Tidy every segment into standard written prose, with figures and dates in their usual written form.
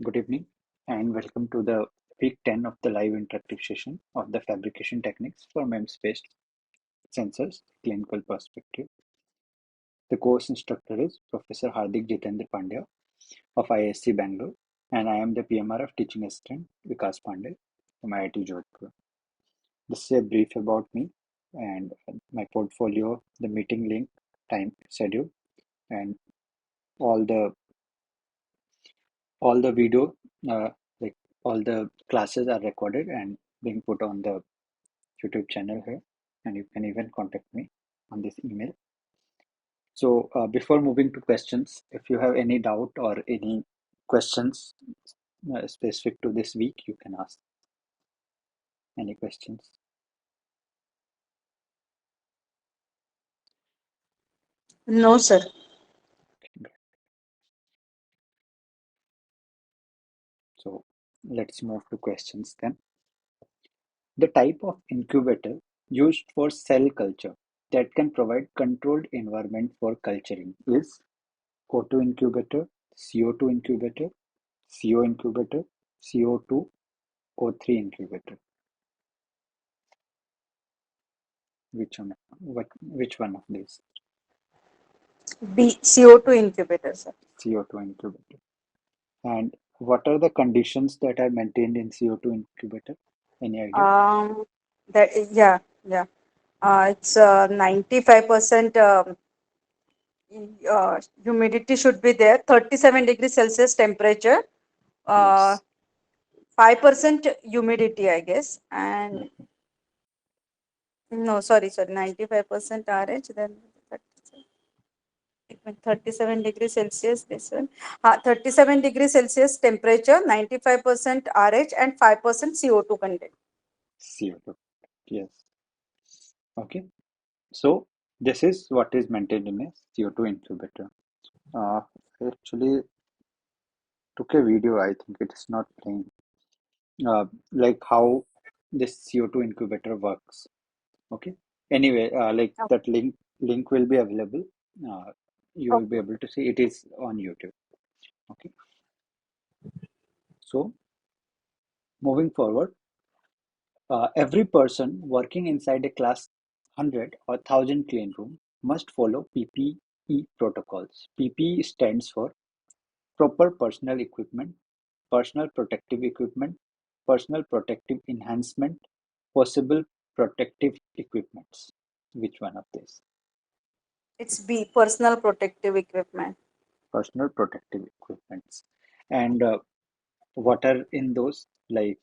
Good evening and welcome to the week 10 of the live interactive session of the fabrication techniques for MEMS-based sensors clinical perspective. The course instructor is Professor Hardik Jitendra Pandya of ISC Bangalore, and I am the PMR of teaching assistant Vikas Pandey from IIT Jodhpur. This is a brief about me and my portfolio, the meeting link, time schedule, and all the all the video, like all the classes are recorded and being put on the YouTube channel here, and you can even contact me on this email. So, before moving to questions, if you have any doubt or any questions specific to this week, you can ask any questions. No, sir. So, let's move to questions then. The type of incubator used for cell culture that can provide controlled environment for culturing is O2 incubator, CO2 incubator, CO incubator, CO2, O3 incubator. Which one of these? B, CO2 incubator, sir. CO2 incubator. And what are the conditions that are maintained in CO2 incubator? Any idea? That yeah, yeah. It's 95% humidity should be there. 37 degrees Celsius temperature. Uh, Yes. 5% humidity, I guess. And no, sorry, 95% RH. Then 37 degrees Celsius. This one. 37 degrees Celsius temperature. 95% RH and 5% CO2 content. CO2. Yes. Okay. So this is what is maintained in a CO2 incubator. I actually took a video. I think it is not playing. Like how this CO2 incubator works. Okay. Anyway, like that link will be available. Uh, you will be Okay. able to see it is on YouTube. Okay. So moving forward, every person working inside a class 100 or 1000 clean room must follow PPE protocols. PPE stands for proper personal equipment, personal protective equipment, personal protective enhancement, possible protective equipments. Which one of these? It's B, personal protective equipment. Personal protective equipments. And what are in those? Like,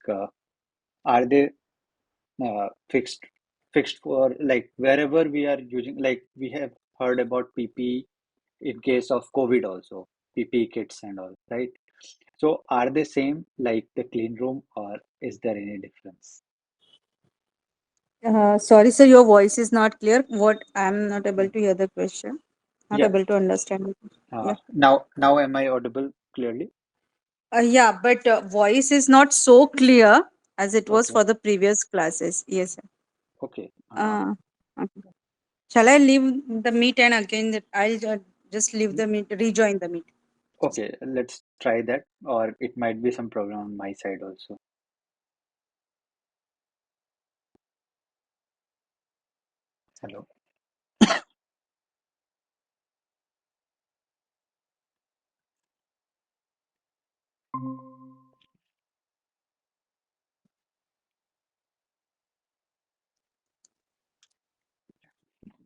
are they fixed for like wherever we are using? Like we have heard about PPE in case of COVID also, PPE kits and all, right? So are they same like the clean room or is there any difference? Sorry, sir, your voice is not clear. What I'm not able to hear the question. Not Yeah. able to understand it. Yeah. Now am I audible clearly? Yeah, but voice is not so clear as it was Okay. for the previous classes. Yes, sir. Okay. Okay. Shall I leave the meet and again I'll just leave the meet, rejoin the meet. Okay. Let's try that, or it might be some problem on my side also. Hello.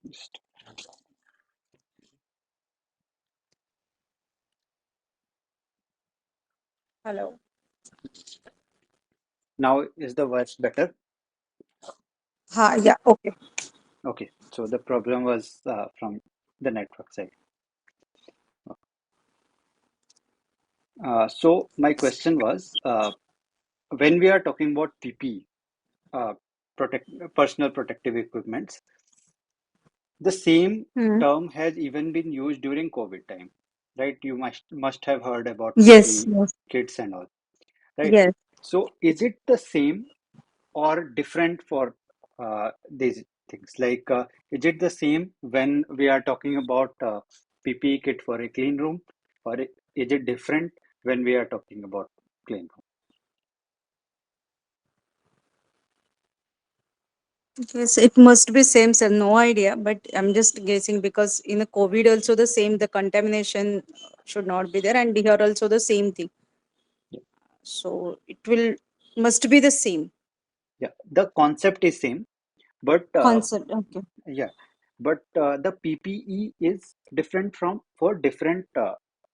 Just Hello. now is the voice better? Yeah, okay. Okay. So the problem was from the network side. So my question was, when we are talking about PPE, uh, protect personal protective equipments, the same Hmm. term has even been used during COVID time, right? You must have heard about Yes, PPE yes, kits and all, right? yes. So is it the same or different for these things? Like, is it the same when we are talking about PPE kit for a clean room, or is it different when we are talking about clean room. Yes, it must be same, sir. No idea, but I'm just guessing because in the COVID also the same, the contamination should not be there, and here also the same thing. Yeah, So it will must be the same yeah. The concept is same, but concept. Okay. yeah, but the PPE is different from for different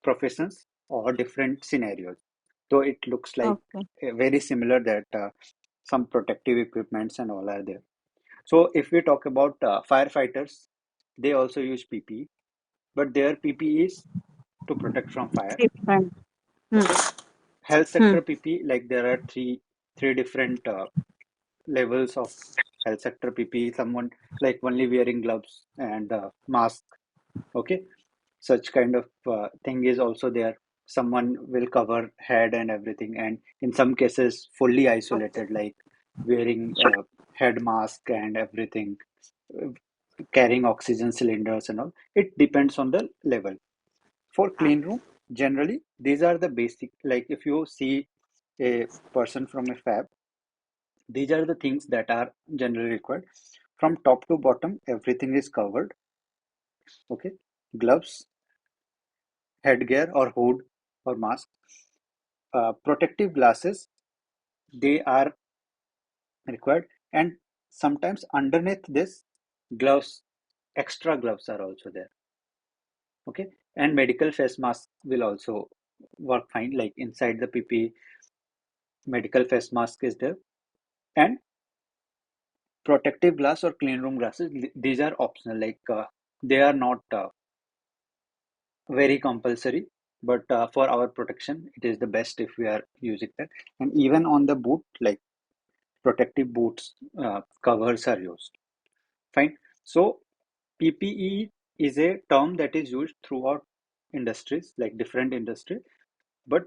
professions or different scenarios. So it looks like Okay. very similar that some protective equipments and all are there. So if we talk about firefighters, they also use PPE, but their PPE is to protect from fire. Different. Hmm. Okay, health Hmm. sector PPE, like there are three different levels of health sector PPE. Someone like only wearing gloves and mask. Okay, such kind of thing is also there. Someone will cover head and everything, and in some cases fully Okay. isolated, like wearing head mask and everything, uh, carrying oxygen cylinders and all. It depends on the level. For clean room, generally these are the basic. Like if you see a person from a fab, these are the things that are generally required. From top to bottom, everything is covered. Okay, gloves, headgear or hood or mask, protective glasses, they are required, and sometimes underneath this, gloves, extra gloves are also there. Okay, and medical face mask will also work fine. Like inside the PPE, medical face mask is there, and protective glass or clean room glasses. These are optional. Like they are not very compulsory, but for our protection, it is the best if we are using that. And even on the boot, like protective boots covers are used. Fine. So PPE is a term that is used throughout industries, like different industry, but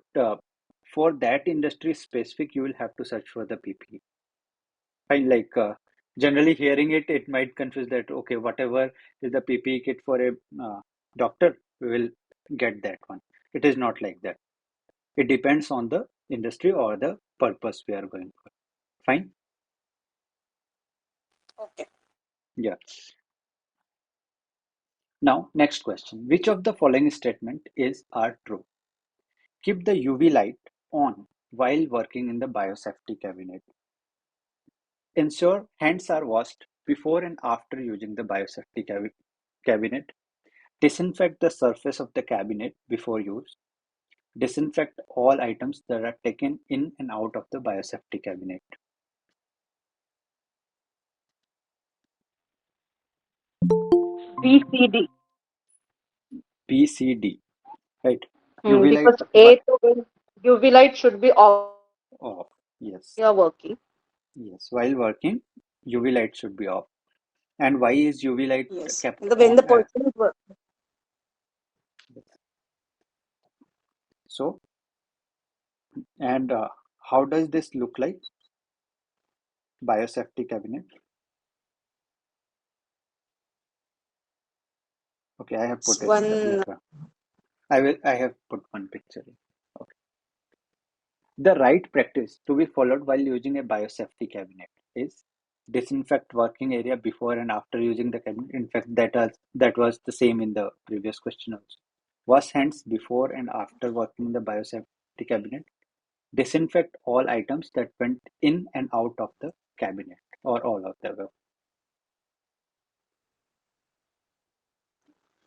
for that industry specific, you will have to search for the PPE. Fine. Like generally hearing it, it might confuse that, okay, whatever is the PPE kit for a doctor, we will get that one. It is not like that. It depends on the industry or the purpose we are going for. Fine. Okay. Yeah. Now, next question. Which of the following statement is are true? Keep the UV light on while working in the biosafety cabinet. Ensure hands are washed before and after using the biosafety cabinet. Disinfect the surface of the cabinet before use. Disinfect all items that are taken in and out of the biosafety cabinet. BCD. PCD, right? UV light, Because what? A to when UV light should be off Off. Yes. you're working. Yes. While working, UV light should be off. And why is UV light Yes. kept When the on? person is working. So, and how does this look like? Biosafety cabinet. Okay, I have put it One. like I have put one picture. Okay. The right practice to be followed while using a biosafety cabinet is disinfect working area before and after using the cabinet. In fact, that was the same in the previous question also. Wash hands before and after working in the biosafety cabinet. Disinfect all items that went in and out of the cabinet or all of the above.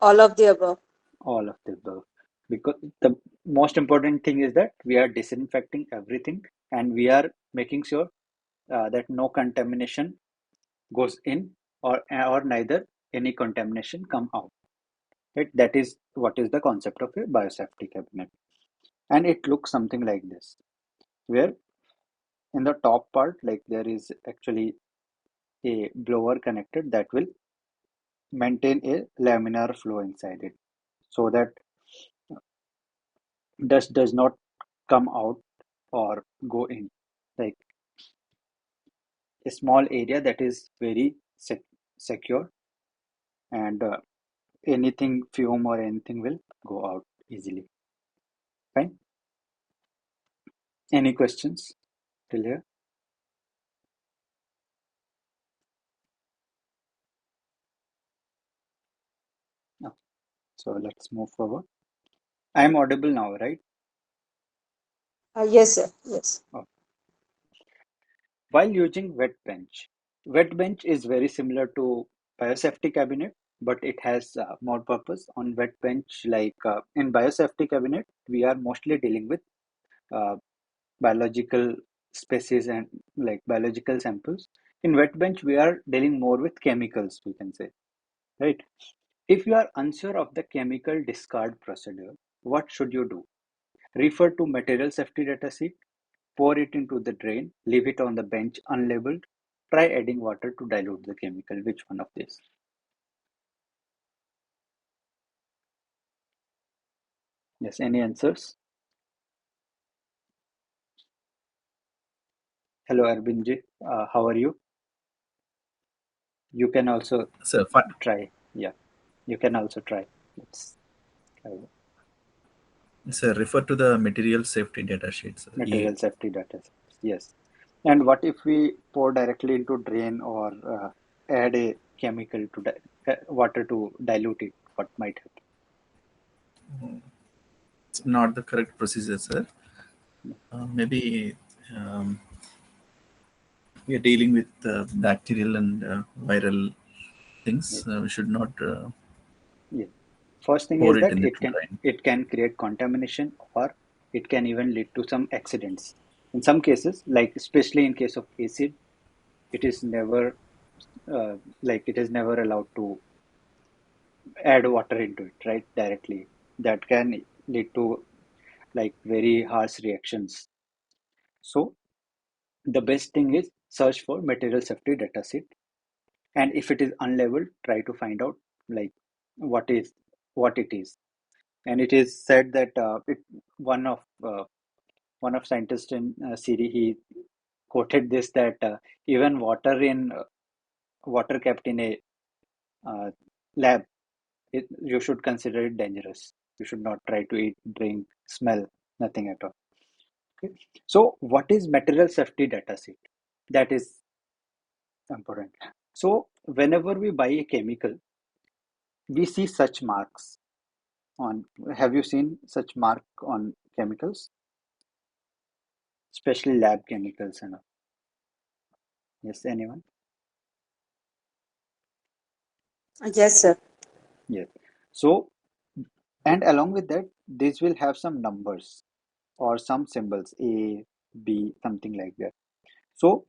All of the above. All of the above. Because the most important thing is that we are disinfecting everything and we are making sure that no contamination goes in or neither any contamination come out. Right? That is what is the concept of a biosafety cabinet. And it looks something like this, where in the top part, like there is actually a blower connected that will maintain a laminar flow inside it so that dust does not come out or go in. Like a small area that is very secure, and anything fume or anything will go out easily. Fine. Any questions till here? No. So let's move forward. I am audible now, right? Yes, sir. Yes. Oh. While using wet bench is very similar to biosafety cabinet, but it has more purpose. On wet bench, like in biosafety cabinet, we are mostly dealing with uh, biological species and like biological samples. In wet bench, we are dealing more with chemicals, we can say, right? If you are unsure of the chemical discard procedure, what should you do? Refer to material safety data sheet, pour it into the drain, leave it on the bench unlabeled, try adding water to dilute the chemical. Which one of these? Yes, any answers? Hello, Arbinji. How are you? You can also So, try. Yeah, you can also try. Let's try the so refer to the material safety data sheets. material safety data sets. Yes. And what if we pour directly into drain or add a chemical to water to dilute it? What might It's not the correct procedure, sir. happen? Maybe we are dealing with bacterial and viral things. Yes. We should not Yes. First thing pour is it that in the drain. it can create contamination or it can even lead to some accidents. In some cases, like especially in case of acid, it is never it is never allowed to add water into it, right? Directly. That can lead to like very harsh reactions. So the best thing is search for material safety data sheet, and if it is unlabeled, try to find out like what is what it is. And it is said that one of uh, one of scientists in Siri, he quoted this that even water kept in a uh, lab, you should consider it dangerous. You should not try to eat, drink, smell, nothing at all. Okay. So, what is material safety data sheet? That is important. So, whenever we buy a chemical, we see such marks on. Have you seen such mark on chemicals, especially lab chemicals and all? Yes, anyone? Yes, sir. Yes. So, and along with that, this will have some numbers or some symbols, A, B, something like that. So,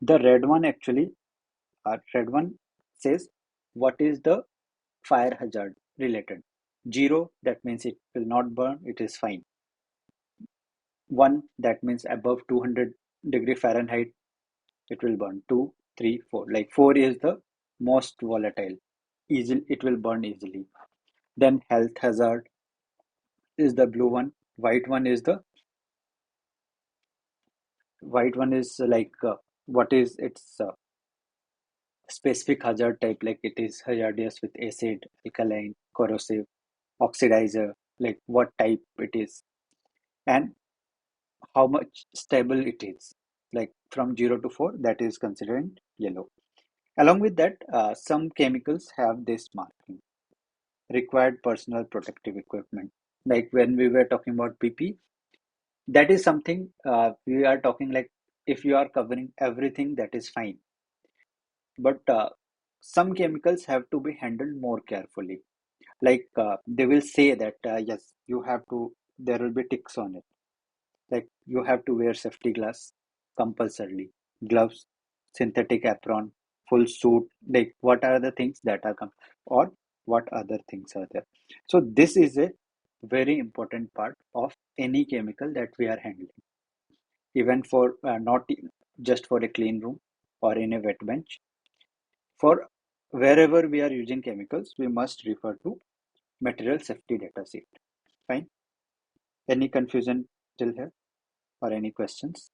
the red one says what is the fire hazard related. Zero, that means it will not burn, it is fine. One, that means above 200 degree Fahrenheit, it will burn. Two, three, four. Like four is the most volatile. Easy, it will burn easily. Then health hazard is the blue one. White one is like what is its specific hazard type, like it is hazardous with acid, alkaline, corrosive, oxidizer, like what type it is, and how much stable it is. Like from 0 to 4, that is considered yellow. Along with that, some chemicals have this marking, required personal protective equipment. Like when we were talking about PP, that is something we are talking like if you are covering everything, that is fine. But some chemicals have to be handled more carefully. Like they will say that yes, you have to. There will be ticks on it. Like you have to wear safety glass compulsorily, gloves, synthetic apron, full suit. Like what are the things that are or what other things are there? So this is a very important part of any chemical that we are handling, even for not just for a clean room or in a wet bench. For wherever we are using chemicals, we must refer to material safety data sheet. Fine. Any confusion till here or any questions?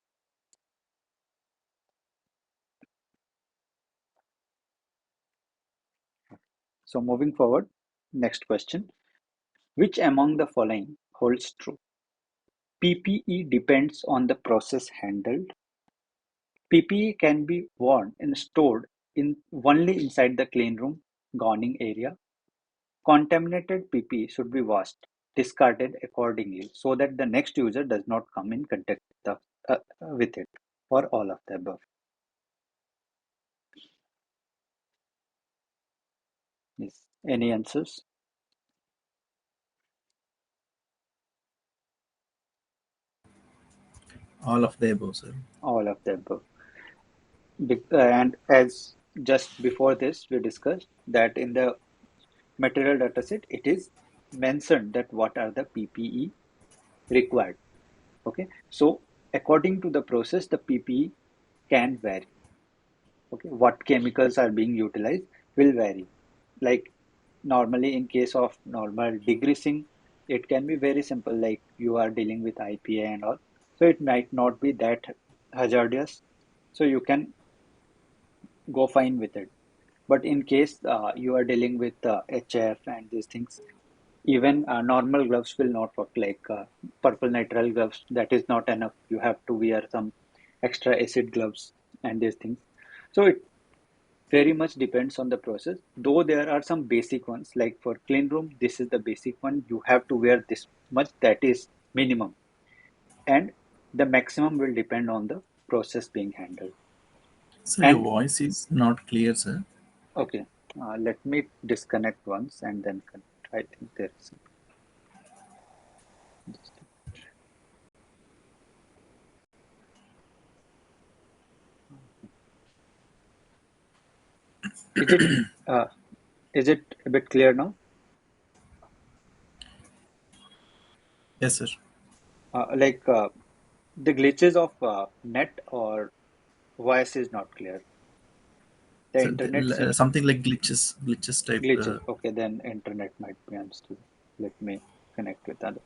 So moving forward, next question. Which among the following holds true? PPE depends on the process handled. PPE can be worn and stored in only inside the clean room gowning area. Contaminated PPE should be washed, discarded accordingly so that the next user does not come in contact with it, or all of the above. Yes. Any answers? All of the above, sir. All of the above. And as just before this, we discussed that in the material dataset, it is mentioned that what are the PPE required. Okay, so according to the process, the PPE can vary. Okay, what chemicals are being utilized will vary. Like normally in case of normal degreasing, it can be very simple, like you are dealing with IPA and all. So it might not be that hazardous. So you can go fine with it. But in case you are dealing with HF and these things, even normal gloves will not work, like purple nitrile gloves. That is not enough. You have to wear some extra acid gloves and these things. So it very much depends on the process. Though there are some basic ones, like for clean room, this is the basic one. You have to wear this much. That is minimum, and the maximum will depend on the process being handled. So your And voice is not clear, sir. okay, let me disconnect once and then connect. I think there is some. Just, is it uh, is it a bit clear now? Yes, sir. Like the glitches of net or voice is not clear. The So internet seems to be something like glitches type. glitches. Okay, then internet might be unstable. Let me connect with other.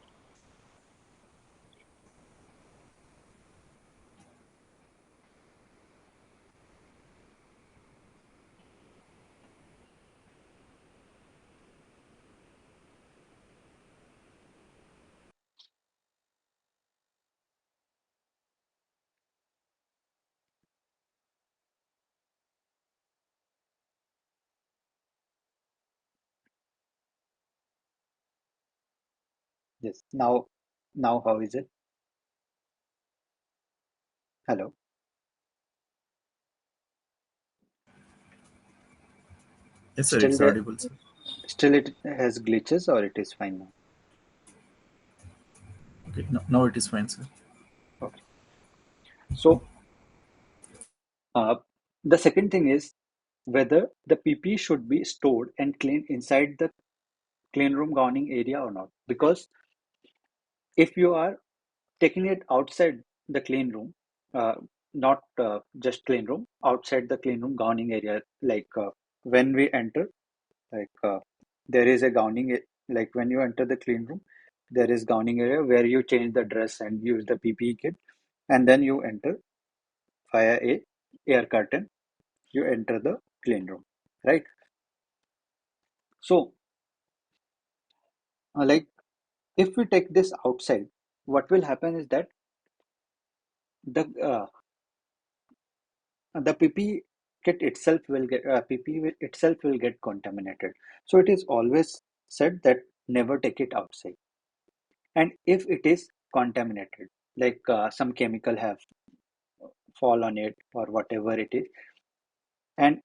Yes. Now how is it? Hello. Yes, sir. Still It's there? audible, sir. Still it has glitches or it is fine now? Okay. No, now it is fine, sir. Okay. So uh, the second thing is whether the PP should be stored and cleaned inside the clean room gowning area or not. Because if you are taking it outside the clean room, uh, not just clean room, outside the clean room gowning area, like when we enter, like there is a like when you enter the clean room, there is gowning area where you change the dress and use the PPE kit, and then you enter via a air curtain. You enter the clean room, right? So, like if we take this outside, what will happen is that the PP kit itself will get itself will get contaminated. So it is always said that never take it outside. And if it is contaminated, like some chemical have fall on it or whatever it is, and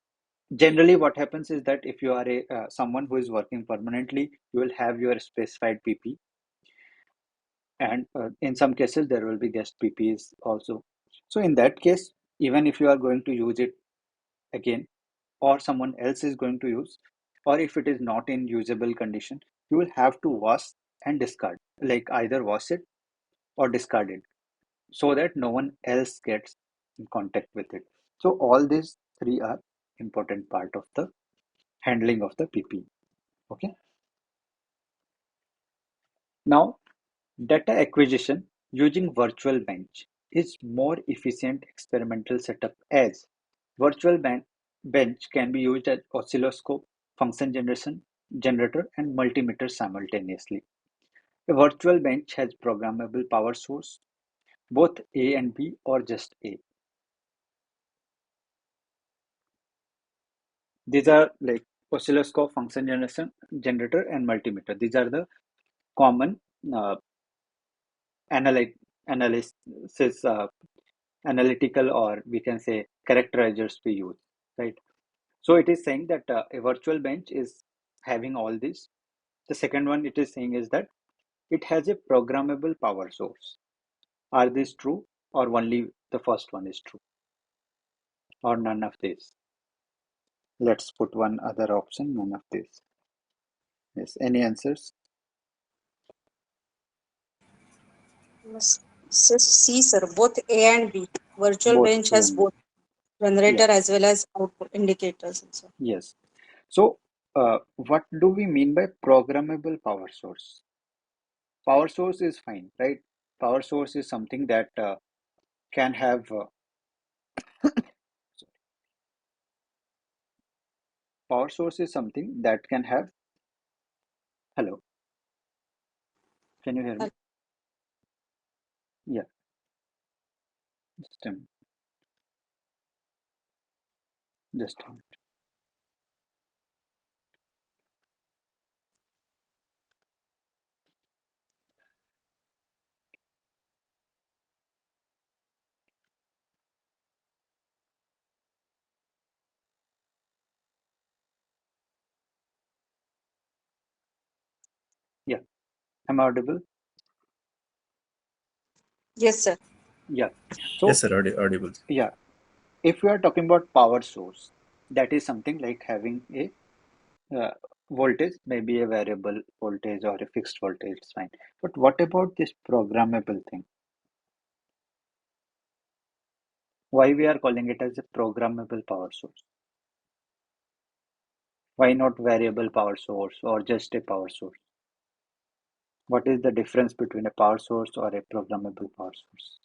generally what happens is that if you are a someone who is working permanently, you will have your specified PP, and in some cases there will be guest PPs also. So in that case, even if you are going to use it again, or someone else is going to use, or if it is not in usable condition, you will have to wash and discard, like either wash it or discard it, so that no one else gets in contact with it. So all these three are important part of the handling of the PP. Okay. Now, data acquisition using virtual bench is more efficient experimental setup, as virtual bench can be used as oscilloscope, function generation generator, and multimeter simultaneously. A virtual bench has programmable power source, both A and B or just A. These are like oscilloscope, function generator, and multimeter. These are the common uh, analysis, analytical, or we can say characterizers we use, right? So it is saying that a virtual bench is having all this. The second one it is saying is that it has a programmable power source. Are these true, or only the first one is true, or none of these? Let's put one other option, none of these. Yes, any answers? Yes. C, sir, both A and B. Virtual Both bench A has and B. both Yeah, generator as well as output indicators also. yes. So, what do we mean by programmable power source? Power source is fine, right? Power source is something that can have, power source is something that can have, hello, can you hear me? Yeah, just a minute, just a minute. Yeah, am I audible? Yes, sir. Yeah. Yes, So, sir. Audible. yeah, if we are talking about power source, that is something like having a voltage, maybe a variable voltage or a fixed voltage, it's fine. But what about this programmable thing? Why we are calling it as a programmable power source? Why not variable power source or just a power source? What is the difference between a power source or a programmable power source?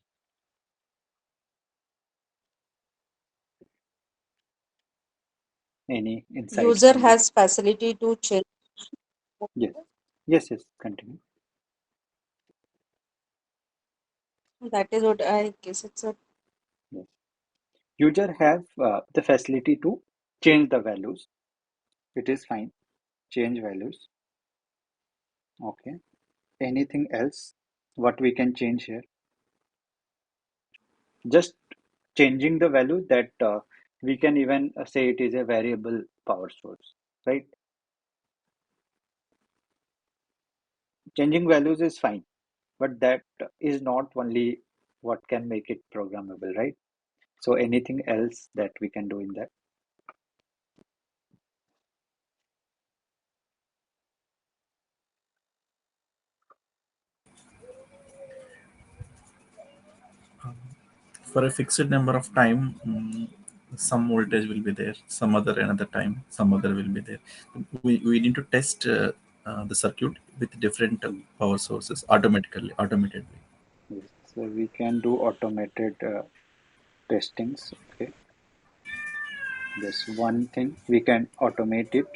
Any insights User on this? has facility to change. Yes. Yes, yes, continue. That is what I guess it's a Yes. User have the facility to change the values. It is fine. Change values. Okay. Anything else? What we can change here? Just changing the value that we can even say it is a variable power source, right? Changing values is fine, but that is not only what can make it programmable, right? So anything else that we can do in that? For a fixed number of time, some voltage will be there, some other another time, some other will be there. We need to test the circuit with different power sources automatically. Yes. So we can do automated testings. Okay. This one thing we can automate it,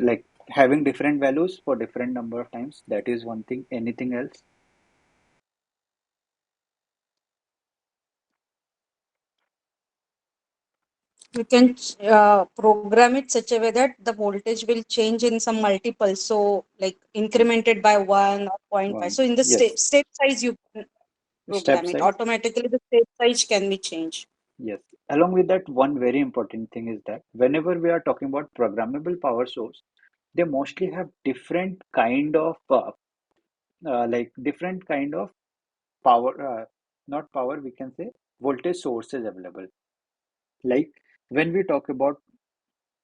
like having different values for different number of times. That is one thing. Anything else? you can program it such a way that the voltage will change in some multiple, so like incremented by 1 or point 0.5. One. So in the Yes. step size you can Step program it size. automatically. The step size can be changed. Yes. Along with that, one very important thing is that whenever we are talking about programmable power source, they mostly have different kind of like different kind of power, not power, we can say voltage sources available. Like when we talk about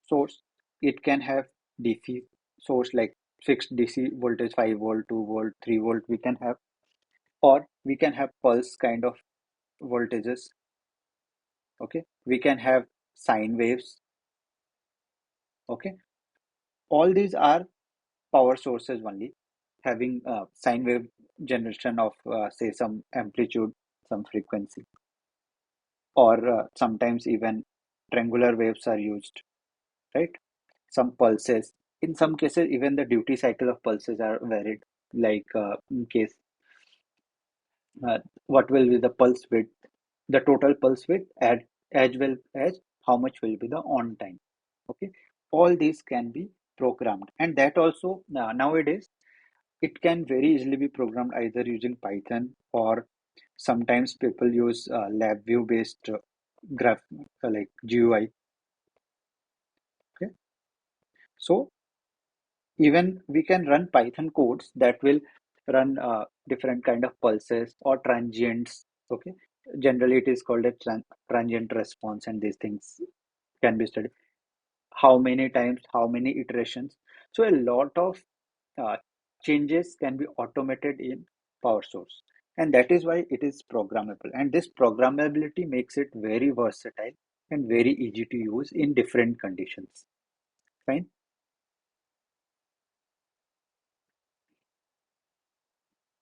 source, it can have DC source like fixed DC voltage 5 volt, 2 volt, 3 volt we can have, or we can have pulse kind of voltages. Okay, we can have sine waves. Okay, all these are power sources only, having sine wave generation of say some amplitude, some frequency, or sometimes even triangular waves are used, right? Some pulses. In some cases, even the duty cycle of pulses are varied. like in case what will be the pulse width, the total pulse width, as well as how much will be the on time. Okay, all these can be programmed, and that also nowadays it can very easily be programmed either using Python, or sometimes people use LabVIEW based graph like GUI. Okay, so even we can run Python codes that will run different kind of pulses or transients. Okay, generally it is called a transient response, and these things can be studied. How many times, how many iterations. So a lot of uh, changes can be automated in Power Source, and that is why it is programmable. And this programmability makes it very versatile and very easy to use in different conditions. Fine.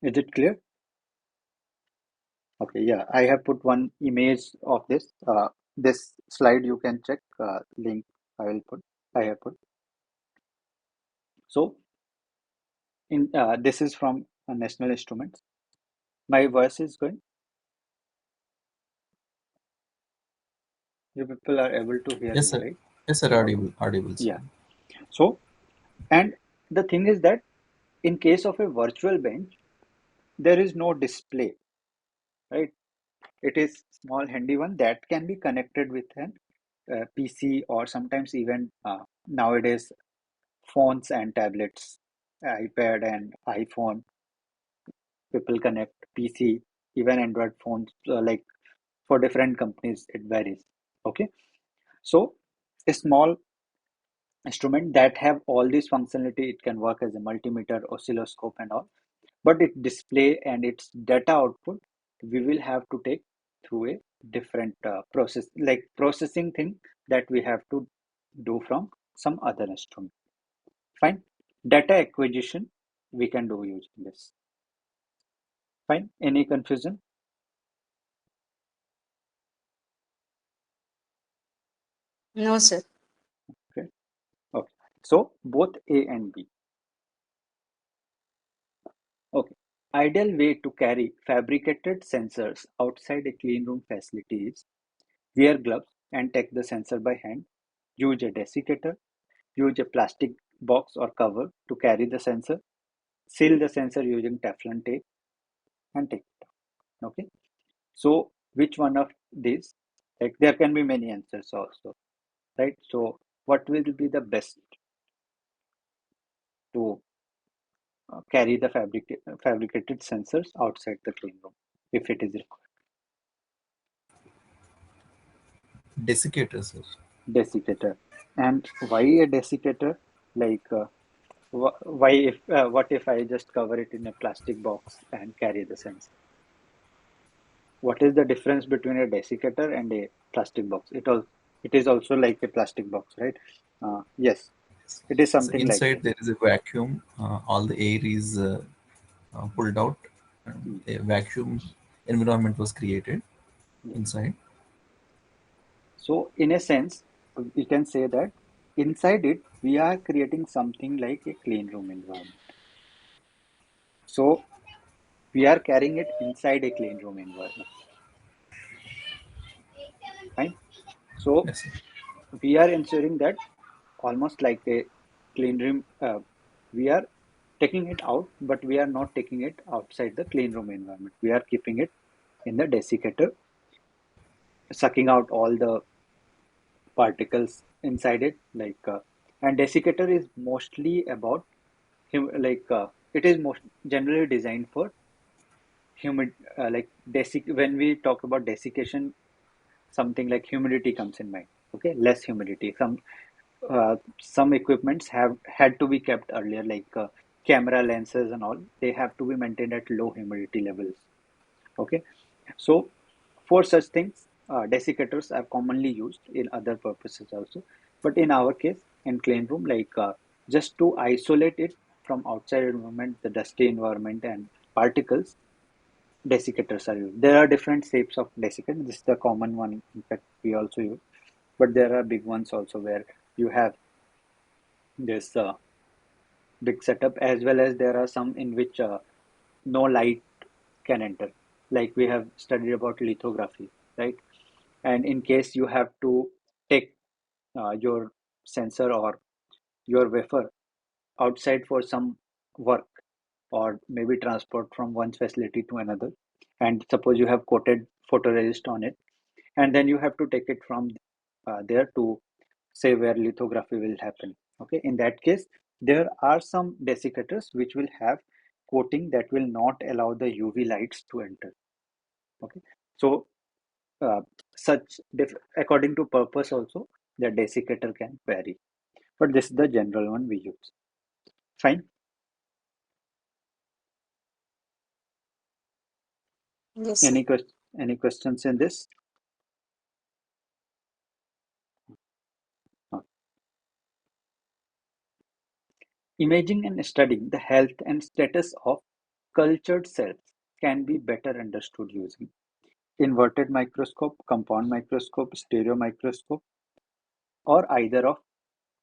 Is it clear? Okay, yeah, I have put one image of this. This slide you can check. Link I will put. I have put. So in this is from National Instruments. My voice is going. You people are able to hear Yes, me, sir. right? Yes, sir. Okay. Audible, sir. Yeah. So, and the thing is that in case of a virtual bench, there is no display, right? It is small handy one that can be connected with an PC, or sometimes even nowadays phones and tablets, iPad and iPhone. People connect PC, even Android phones. Like for different companies, it varies. Okay, so a small instrument that have all this functionality, it can work as a multimeter, oscilloscope, and all. But its display and its data output, we will have to take through a different process, like processing thing that we have to do from some other instrument. Fine. Data acquisition we can do using this. Fine. Any confusion? No, sir. Okay. Okay. So both A and B. Okay. Ideal way to carry fabricated sensors outside a clean room facility is wear gloves and take the sensor by hand. Use a desiccator. Use a plastic box or cover to carry the sensor. Seal the sensor using Teflon tape and take it out. Okay. So which one of these? Like there can be many answers also, right? So what will be the best to carry the fabricated sensors outside the clean room if it is required? Desiccator, sir. Desiccator. And why a desiccator? Like why if what if I just cover it in a plastic box and carry the sensor? What is the difference between a desiccator and a plastic box? It is also like a plastic box, right? Yes, it is So something like inside that. there is a vacuum. All the air is pulled out. Hmm. A vacuum environment was created Yeah. inside. So in a sense, we can say that inside it we are creating something like a clean room environment. So we are carrying it inside a clean room environment, right? So Yes, sir. we are ensuring that almost like a clean room, we are taking it out, but we are not taking it outside the clean room environment. We are keeping it in the desiccator, sucking out all the particles inside it. And desiccator is mostly about it is most generally designed for humid, when we talk about desiccation, something like humidity comes in mind. Okay, less humidity. Some equipments have had to be kept earlier, like camera lenses and all. They have to be maintained at low humidity levels. Okay, so for such things, desiccators are commonly used in other purposes also. But in our case, in clean room, just to isolate it from outside environment, the dusty environment and particles, desiccators are used. There are different shapes of desiccant. This is the common one. In fact, we also use, but there are big ones also where you have this big setup, as well as there are some in which no light can enter, like we have studied about lithography, right? And in case you have to take your sensor or your wafer outside for some work, or maybe transport from one facility to another, and suppose you have coated photoresist on it, and then you have to take it from there to say where lithography will happen. Okay, in that case there are some desiccators which will have coating that will not allow the UV lights to enter. Okay, so uh, according to purpose also the desiccator can vary, but this is the general one we use. Fine. Yes, sir. Any questions in this? No. Imaging and studying the health and status of cultured cells can be better understood using inverted microscope, compound microscope, stereo microscope, or either of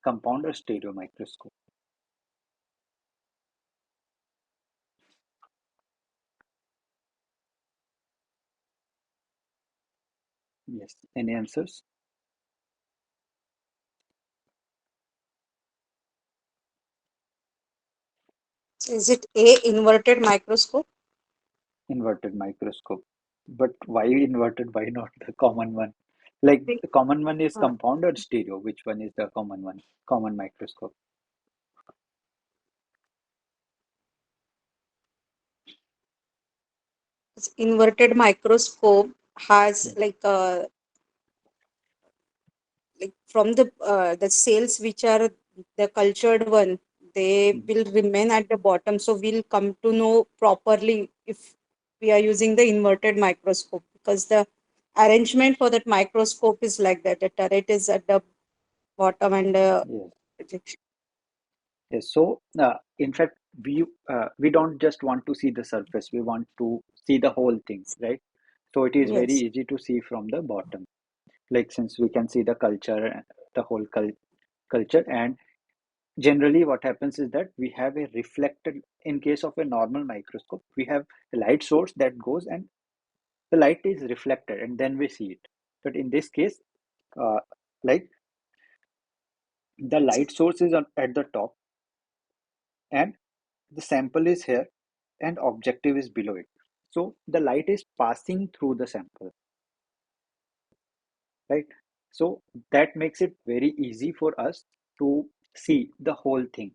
compound or stereo microscope. Yes, any answers? Is it a inverted microscope? Inverted microscope. But why inverted? Why not the common one? Like Be- the common one is uh, compound or stereo? Which one is the common one? Common microscope. Inverted microscope has Hmm. like from the cells which are the cultured one, they Hmm. will remain at the bottom, so we'll come to know properly if we are using the inverted microscope, because the arrangement for that microscope is like that. The turret is at the bottom and Yes. Yes. So, in fact, we don't just want to see the surface. We want to see the whole thing, right? So it is very yes, easy to see from the bottom. Like since we can see the culture, the whole culture, and generally what happens is that we have a reflected. In case of a normal microscope, we have a light source that goes, and the light is reflected, and then we see it. But in this case, uh, like the light source is at the top, and the sample is here and objective is below it, so the light is passing through the sample, right? So that makes it very easy for us to see the whole thing,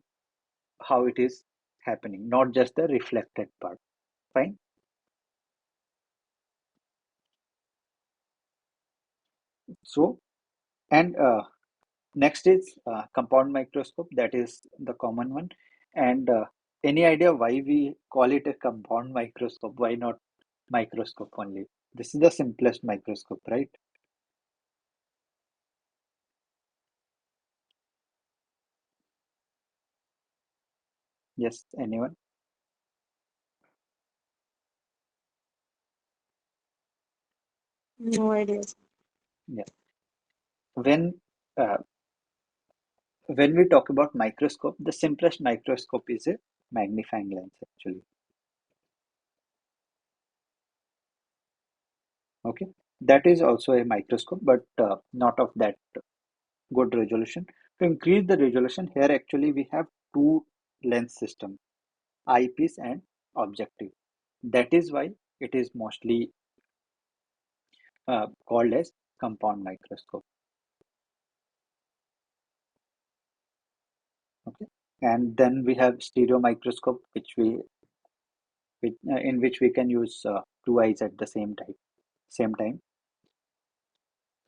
how it is happening, not just the reflected part. Fine. So, and next is compound microscope, that is the common one. And any idea why we call it a compound microscope? Why not microscope only? This is the simplest microscope, right? Yes, anyone? no idea. Yeah. When uh, when we talk about microscope, the simplest microscope is a magnifying lens actually. Okay, that is also a microscope, but not of that good resolution. To increase the resolution, here actually we have two lens system, eyepiece and objective. That is why it is mostly called as compound microscope. Okay, and then we have stereo microscope, in which we can use two eyes at the same time,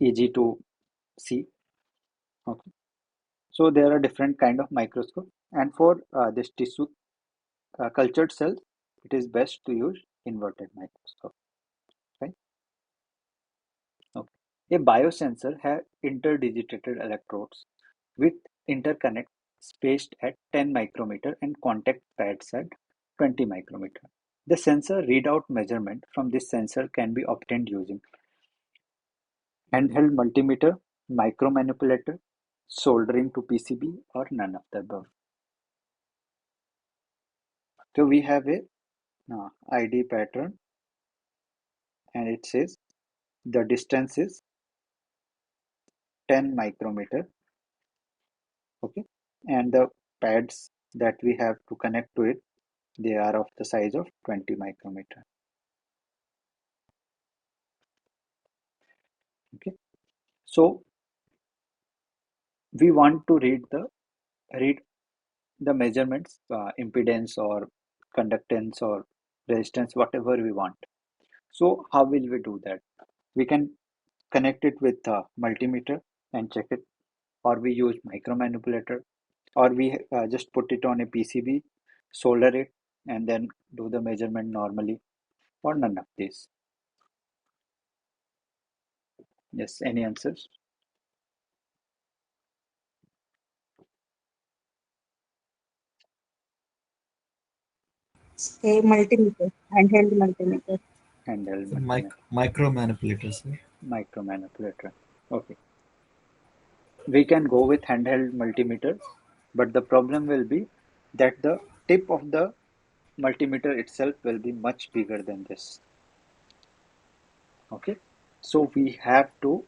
easy to see. Okay, so there are different kind of microscope, and for this tissue cultured cells, it is best to use inverted microscope. Right? Okay. A biosensor has interdigitated electrodes with interconnect spaced at 10 micrometer and contact pads at 20 micrometer. The sensor readout measurement from this sensor can be obtained using handheld multimeter, micromanipulator, soldering to PCB, or none of the above. So we have a ID pattern, and it says the distance is 10 micrometer. Okay, and the pads that we have to connect to it, they are of the size of 20 micrometer. Okay, so we want to read the measurements, impedance or conductance or resistance, whatever we want. So how will we do that? We can connect it with a multimeter and check it, or we use micromanipulator, or we just put it on a PCB, solder it, and then do the measurement normally, or none of this. Yes, any answers? Say multimeter, handheld multimeter. Handheld So micro multimeter, manipulator, sir. micromanipulator. Okay, we can go with handheld multimeter, but the problem will be that the tip of the multimeter itself will be much bigger than this. Okay, so we have to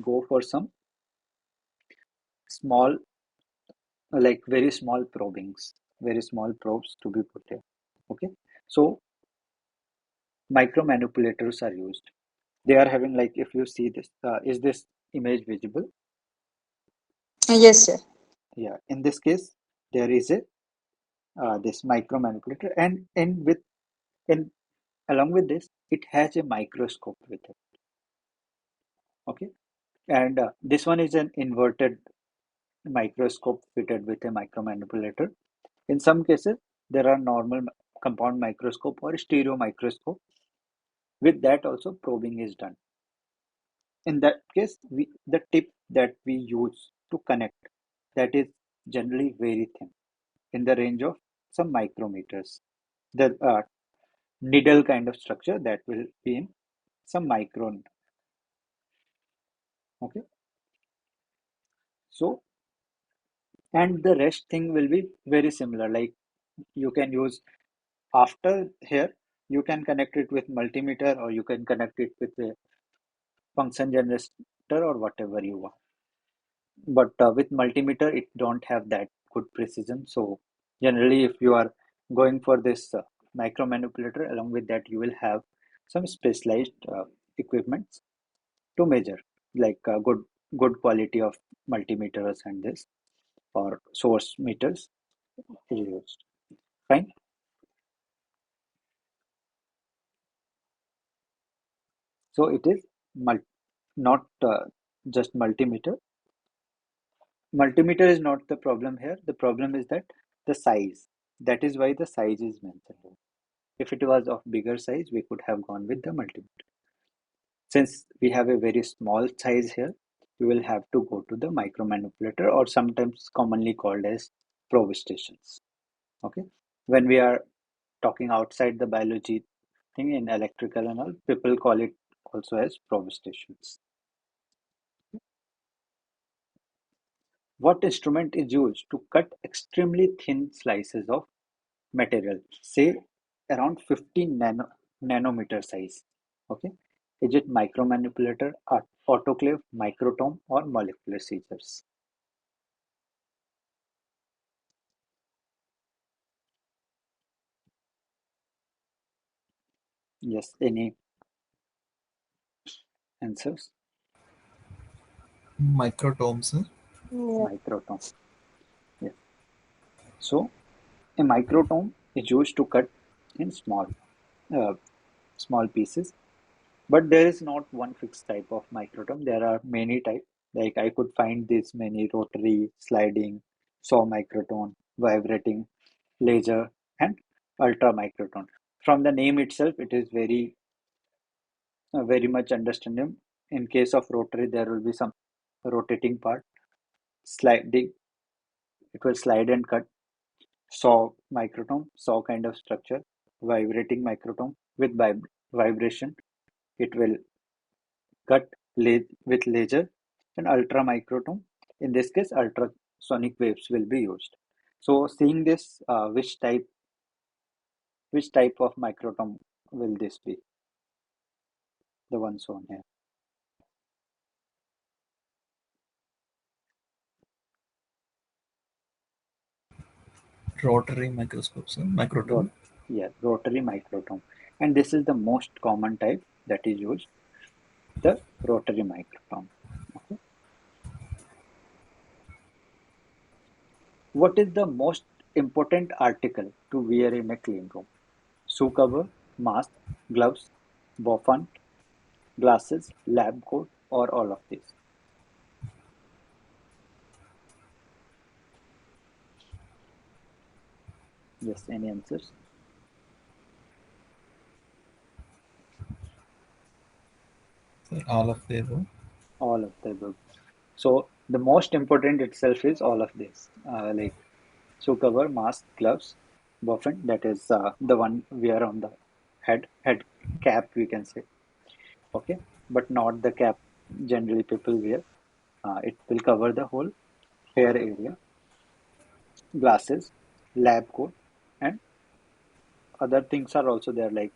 go for some small, like very small probings, very small probes to be put here. Okay, so micro manipulators are used. They are having, like, if you see this, is this image visible? Yes, sir. Yeah, in this case there is a this micro manipulator, and in along with this it has a microscope with it. Okay, and this one is an inverted microscope fitted with a micro manipulator. In some cases there are normal compound microscope or stereo microscope. With that also probing is done. In that case, the tip that we use to connect, that is generally very thin, in the range of some micrometers. The needle kind of structure that will be in some micron. Okay, so and the rest thing will be very similar. Like, you can use after here, you can connect it with multimeter, or you can connect it with a function generator or whatever you want. But with multimeter it don't have that good precision. So generally if you are going for this micro manipulator, along with that you will have some specialized equipments to measure, like good quality of multimeters and this, or source meters is used. Fine. So it is not just multimeter. Multimeter is not the problem here. The problem is that the size. That is why the size is mentioned here. If it was of bigger size, we could have gone with the multimeter. Since we have a very small size here, we will have to go to the micro manipulator, or sometimes commonly called as probe stations. Okay. When we are talking outside the biology thing in electrical and all, people call it also as probe stations. What instrument is used to cut extremely thin slices of material, say around 15 nanometer size? Okay, is it micromanipulator, autoclave, microtome, or molecular scissors? Yes, any answers? Microtome, sir. Yeah. Microtome. Yes. So a microtome is used to cut in uh, small pieces. But there is not one fixed type of microtome. There are many types. Like, I could find this many: rotary, sliding, saw microtome, vibrating, laser, and ultra microtome. From the name itself, it is very much understandable. In case of rotary, there will be some rotating part. Sliding, it will slide and cut. Saw microtome, saw kind of structure. Vibrating microtome with vibration, it will cut with laser. And ultra microtome, in this case ultrasonic waves will be used. So seeing this, which type Which type of microtome will this be? The one shown here. Rotary microscopes, microtome. Yeah, rotary microtome. And this is the most common type that is used, the rotary microtome. Okay. What is the most important article to wear in a clean room? Shoe cover, mask, gloves, bouffant, glasses, lab coat, or all of these? Yes, any answers? Sir, all of the above. All of the above. So the most important itself is all of this, like shoe cover, mask, gloves, bouffant, that is the one we are on the head cap, we can say. Okay, but not the cap generally people wear. It will cover the whole hair area, glasses, lab coat, and other things are also there, like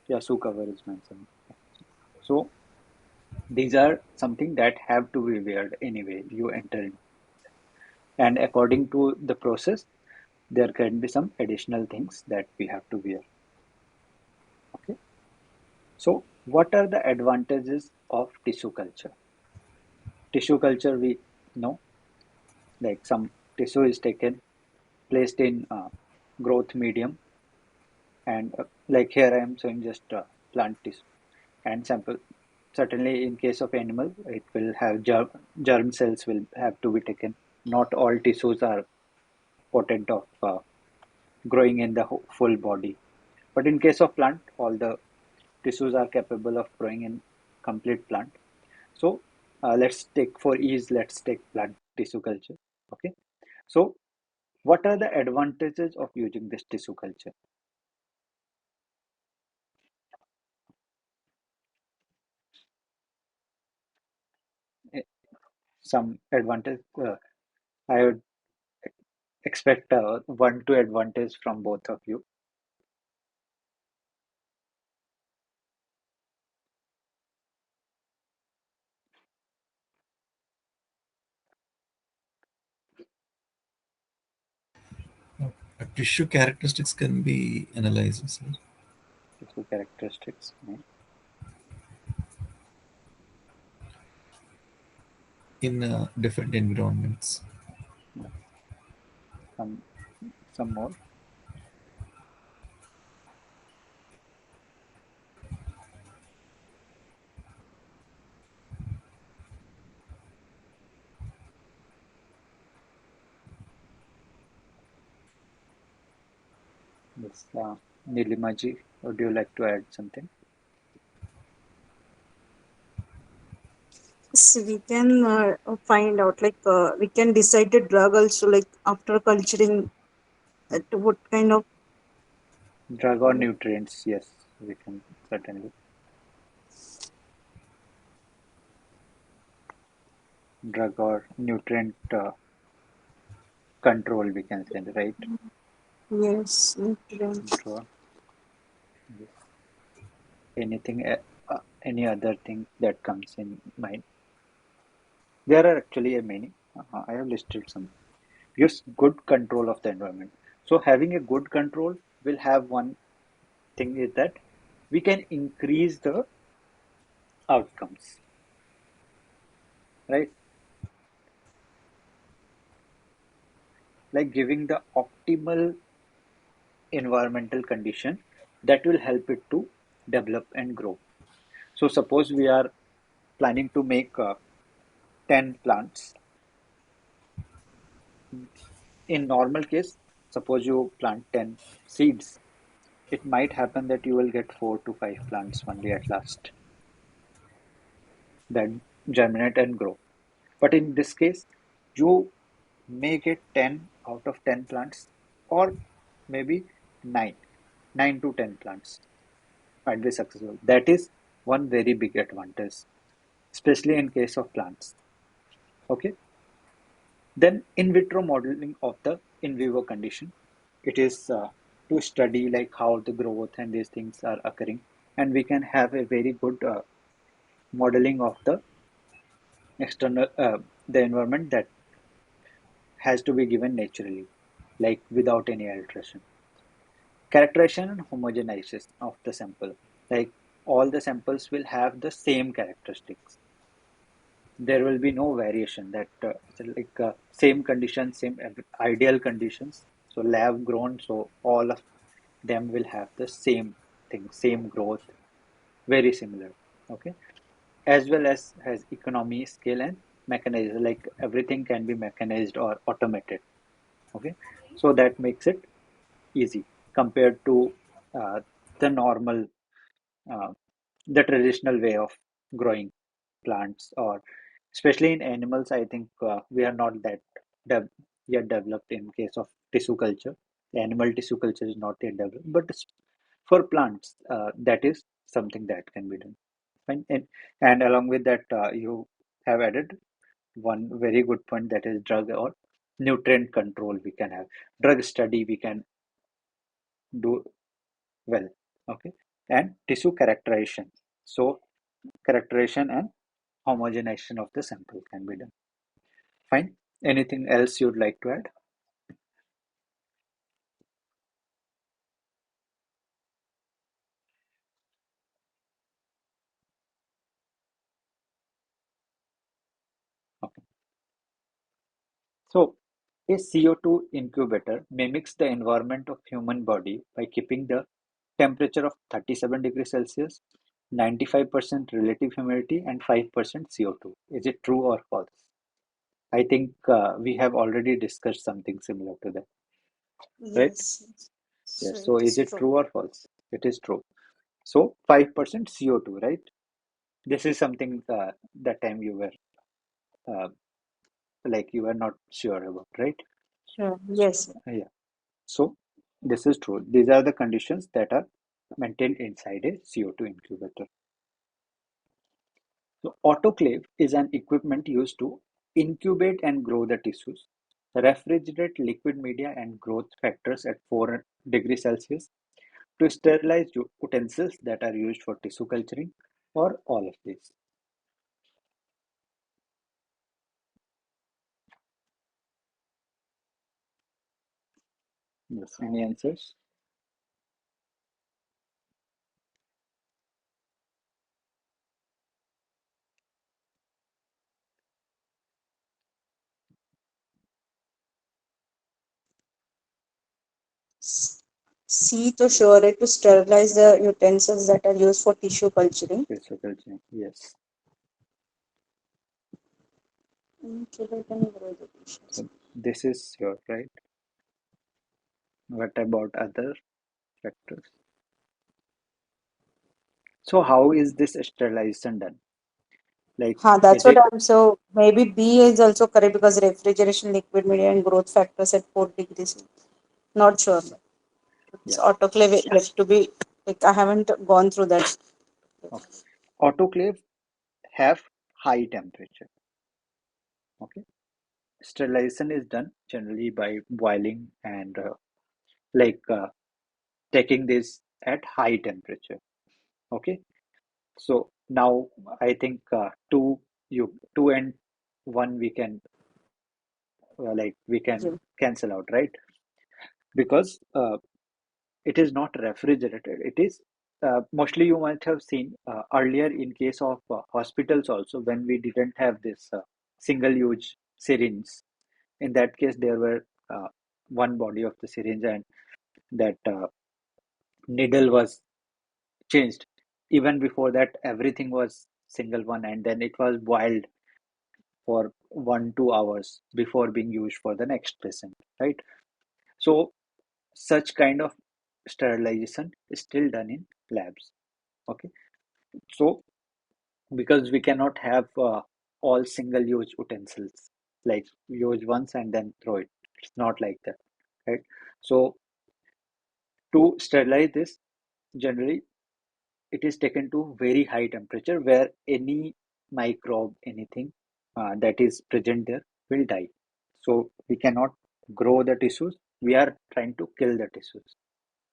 yeah, shoe cover is mentioned. So these are something that have to be wear anyway you enter in, and according to the process there can be some additional things that we have to wear. Okay, so what are the advantages of tissue culture? Tissue culture, we know, like some tissue is taken, placed in growth medium, and like here I am showing just plant tissue and sample. Certainly in case of animal it will have germ cells will have to be taken. Not all tissues are potent of growing in the full body, but in case of plant all the tissues are capable of growing in complete plant. So let's take plant tissue culture. Okay, so what are the advantages of using this tissue culture? Eh, some advantage, I would expect one two advantage from both of you. Tissue characteristics can be analyzed, sir, Tissue characteristics. in different environments. Yeah. Some some more. Yes, Nilimaji, would you like to add something? So we can find out, like we can decide the drug also, like after culturing, what kind of Drug or nutrients? Yes, we can certainly. Drug or nutrient control, we can say, right? yes nutrients. Control. Yes. Anything, any other thing that comes in mind? There are actually a many. I have listed some. Gives good control of the environment. So having a good control will have one thing is that we can increase the outcomes, right? Like giving the optimal environmental condition that will help it to develop and grow. So suppose we are planning to make 10 plants. In normal case, suppose you plant 10 seeds, it might happen that you will get 4 to 5 plants only at last that germinate and grow. But in this case, you may get 10 out of 10 plants, or maybe 9, 9 to 10 plants might be successful. That is one very big advantage, especially in case of plants. Okay. Then in vitro modeling of the in vivo condition, it is to to study like how the growth and these things are occurring, and we can have a very good modeling of the external the environment that has to be given naturally, like without any alteration. Characterization and homogenization of the sample, like all the samples will have the same characteristics. There will be no variation. That like same conditions, same ideal conditions. So lab grown, so all of them will have the same thing, same growth, very similar. Okay, as well as has economy, scale, and mechanized. Like everything can be mechanized or automated. Okay, so that makes it easy compared to uh, the normal, uh, the traditional way of growing plants, or especially in animals. I think we are not that de- yet developed in case of tissue culture. The animal tissue culture is not yet developed, but for plants, that is something that can be done. Fine. And along with that, you have added one very good point, that is drug or nutrient control. We can have drug study, we can do well. Okay, and tissue characterization. So characterization and homogenization of the sample can be done. Fine. Anything else you'd like to add? Okay. So a CO2 incubator mimics the environment of human body by keeping the temperature of 37 degrees Celsius, 95% relative humidity, and 5% CO2. Is it true or false? I think we have already discussed something similar to that, right? Yes. So Yes. So it is is it true. true or false? It is true. So 5% CO2, right? This is something that time you were uh, like you were not sure about, right? Sure. Yes. Yeah. So this is true. These are the conditions that are maintained inside a CO2 incubator. So autoclave is an equipment used to incubate and grow the tissues, refrigerate liquid media and growth factors at 4 degrees Celsius to sterilize utensils that are used for tissue culturing, or all of these. Yes. Any answers? C to sure to sterilize the utensils that are used for tissue culturing. Tissue culturing. Yes. Incubate and grow the tissues. So this is your right. What about other factors? So how is this sterilization done? Like, That's is what it? I'm so maybe B is also correct because refrigeration, liquid media, and growth factors at 4 degrees. Not sure. It's Yeah. autoclave left to be like I haven't gone through that. Okay. Autoclave have high temperature. Okay. Sterilization is done generally by boiling and like taking this at high temperature. Okay. So now I think two and one we can like we can Yeah. cancel out, right? Because it is not refrigerated. It is mostly you might have seen earlier in case of hospitals also, when we didn't have this single use syringe. In that case, there were one body of the syringe, and that needle was changed. Even before that, everything was single one, and then it was boiled for 1 2 hours before being used for the next patient, right? So such kind of sterilization is still done in labs. Okay, so because we cannot have all single use utensils, like use once and then throw it. It's not like that, right? So to sterilize this, generally it is taken to very high temperature where any microbe, anything that is present there will die. So we cannot grow the tissues. We are trying to kill the tissues.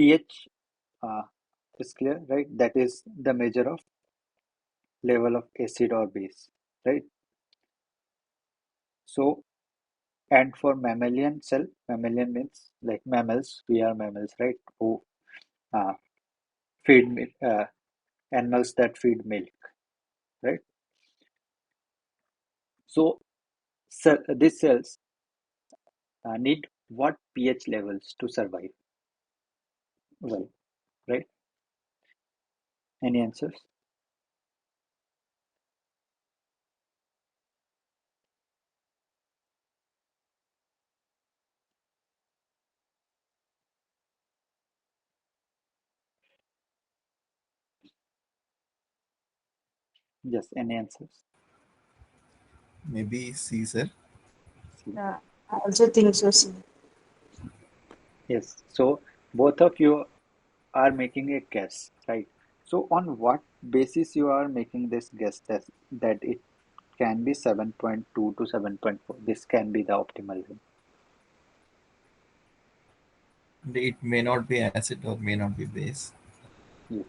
pH is clear, right? That is the measure of level of acid or base, right? So, and for mammalian cell, mammalian means like mammals, we are mammals, right? Who uh, feed animals that feed milk, right? So, these cells need what pH levels to survive? Well, right? Any answers? Yes, any answers? Maybe C, sir. See. Yeah, I also think so. Sir. Yes. So both of you are making a guess, right? So on what basis you are making this guess that it can be 7.2 to 7.4? This can be the optimal range. It may not be acid or may not be base. Yes.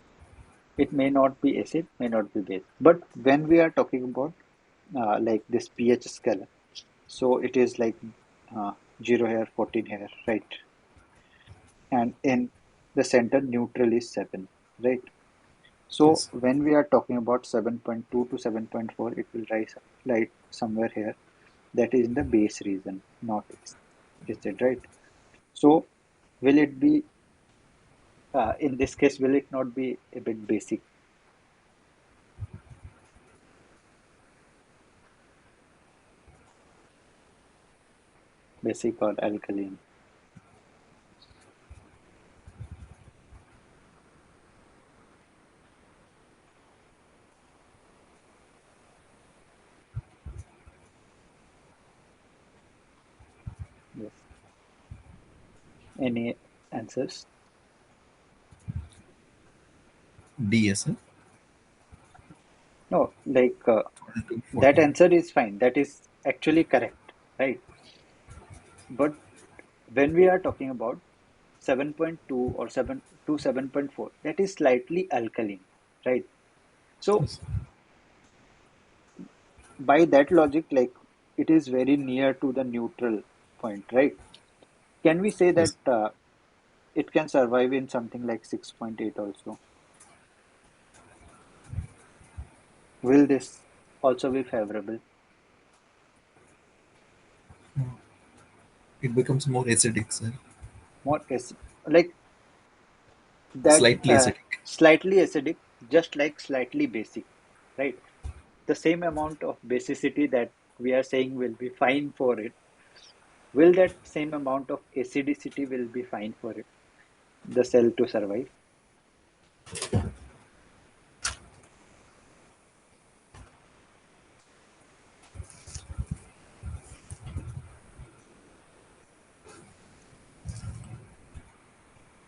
It may not be acid, may not be base. But when we are talking about like this pH scale, so it is like 0 here, 14 here, right? And in the center, neutral is 7, right? So Yes. when we are talking about 7.2 to 7.4, it will rise like somewhere here. That is in the base region, not acid, right? So will it be, in this case, will it not be a bit basic, basic or alkaline? Yes. Any answers? D, yes, sir. No, like To that 14. answer is fine. That is actually correct, right? But when we are talking about 7.2 or 7 to 7.4, that is slightly alkaline, right? So Yes. by that logic, like it is very near to the neutral point, right? Can we say that Yes. it can survive in something like 6.8 also? Will this also be favorable? It becomes more acidic, sir. More like that Slightly acidic. slightly acidic, just like slightly basic, right? The same amount of basicity that we are saying will be fine for it. Will that same amount of acidicity will be fine for it, the cell to survive?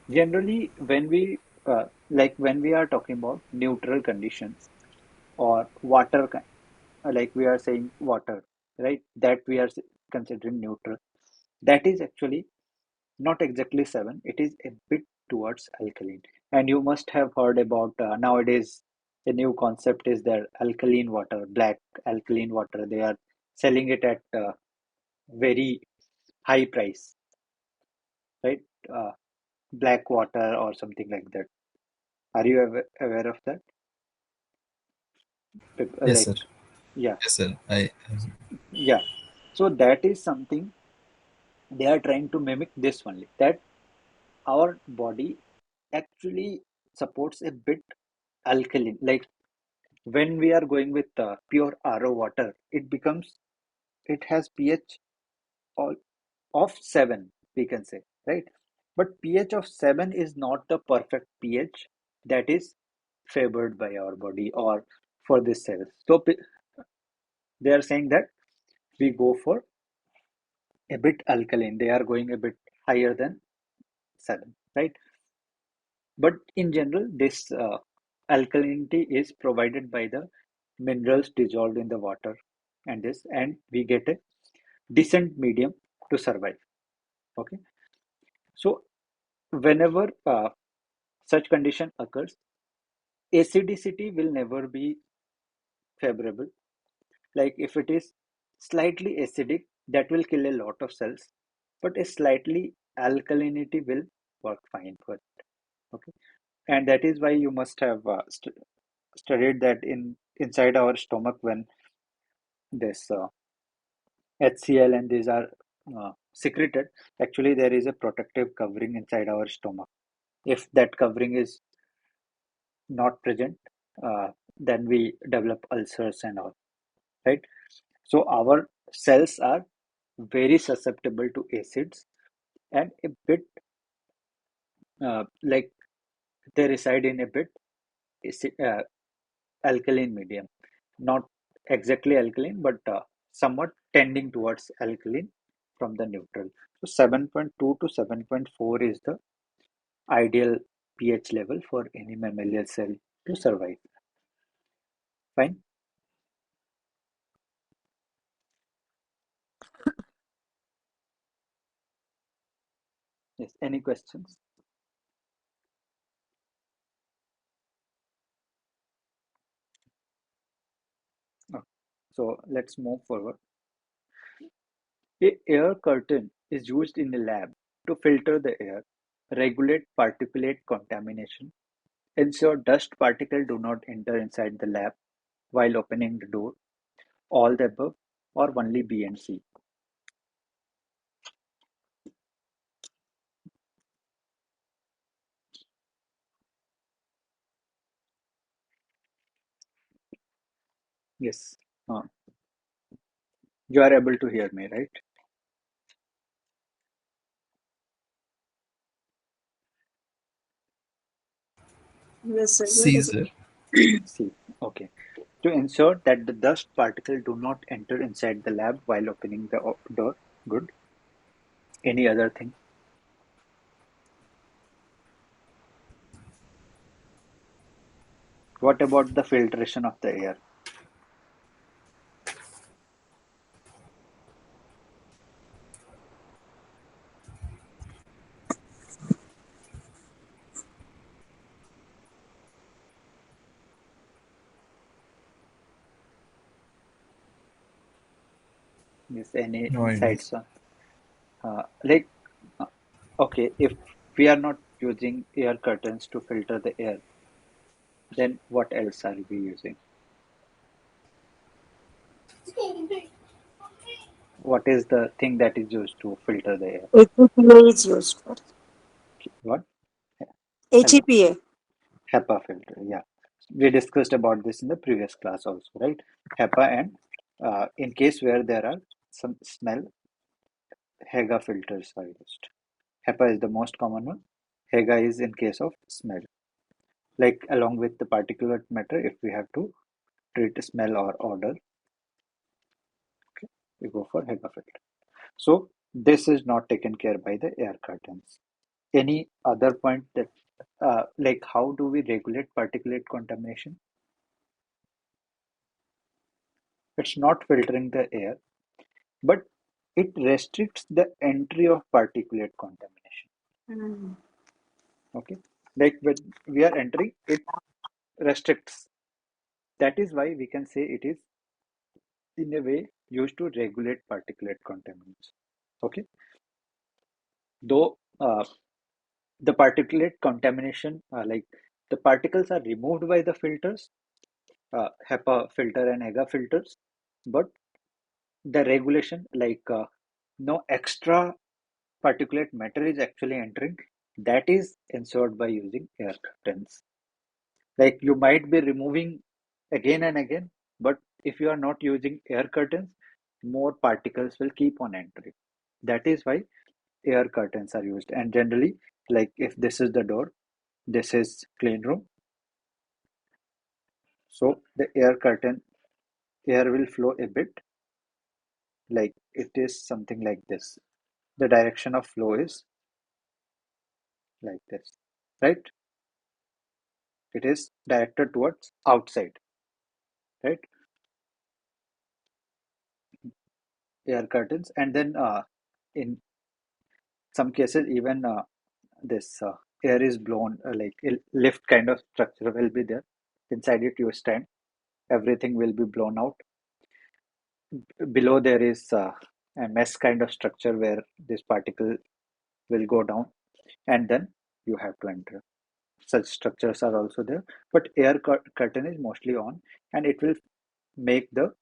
Generally, when we like when we are talking about neutral conditions or water, like we are saying water, right? That we are considering neutral. That is actually not exactly 7. It is a bit towards alkaline. And you must have heard about nowadays the new concept is there alkaline water, black alkaline water. They are selling it at very high price, right? Uh, Black water or something like that. Are you aware of that? Yes, Like, sir. yeah, Yes, sir. I. yeah. So that is something they are trying to mimic this only. That our body actually supports a bit alkaline. Like when we are going with pure RO water, it becomes it has pH all of 7, we can say, right? But pH of 7 is not the perfect pH that is favored by our body or for this cell. So they are saying that we go for a bit alkaline. They are going a bit higher than 7, right? But in general, this alkalinity is provided by the minerals dissolved in the water and we get a decent medium to survive. Okay. So whenever such condition occurs, acidicity will never be favorable. Like if it is slightly acidic, that will kill a lot of cells, but a slightly alkalinity will work fine for it. Okay, and that is why you must have studied that in inside our stomach when this HCl and these are secreted. Actually, there is a protective covering inside our stomach. If that covering is not present, then we develop ulcers and all, right? So our cells are very susceptible to acids and a bit like they reside in a bit alkaline medium, not exactly alkaline, but somewhat tending towards alkaline from the neutral. So 7.2 to 7.4 is the ideal pH level for any mammalian cell to survive. Fine. Yes. Any questions? Okay. So let's move forward. A air curtain is used in a lab to filter the air, regulate particulate contamination, ensure dust particles do not enter inside the lab while opening the door, all the above, or only B and C. Yes. You are able to hear me, right? Yes, sir. You're C, able. sir. C. Okay. To ensure that the dust particle do not enter inside the lab while opening the door. Good. Any other thing? What about the filtration of the air? Yes. Any No idea. insights? Like, uh, okay, if we are not using air curtains to filter the air, then what else are we using? What is the thing that is used to filter the air? HEPA is used for What? Hello. HEPA. HEPA filter. Yeah. We discussed about this in the previous class also, right? HEPA and in case where there are some smell, HEGA filters are used. HEPA is the most common one. HEGA is in case of smell. Like along with the particulate matter, if we have to treat smell or odor, we go for HEPA filter. So this is not taken care by the air curtains. Any other point that like how do we regulate particulate contamination? It's not filtering the air, but it restricts the entry of particulate contamination. Mm. Okay, like when we are entering, it restricts. That is why we can say it is in a way used to regulate particulate contaminants. Okay, though the particulate contamination, like the particles are removed by the filters, HEPA filter and EGA filters, but the regulation, like no extra particulate matter is actually entering, that is ensured by using air curtains. Like you might be removing again and again, but if you are not using air curtains, more particles will keep on entering. That is why air curtains are used. And generally, like if this is the door, this is clean room, so the air curtain, air will flow a bit, like it is something like this. The direction of flow is like this, right? It is directed towards outside, right? Air curtains, and then in some cases even this air is blown, like a lift kind of structure will be there. Inside it, you stand. Everything will be blown out. Below there is a mesh kind of structure where this particle will go down, and then you have to enter. Such structures are also there, but air curtain is mostly on, and it will make the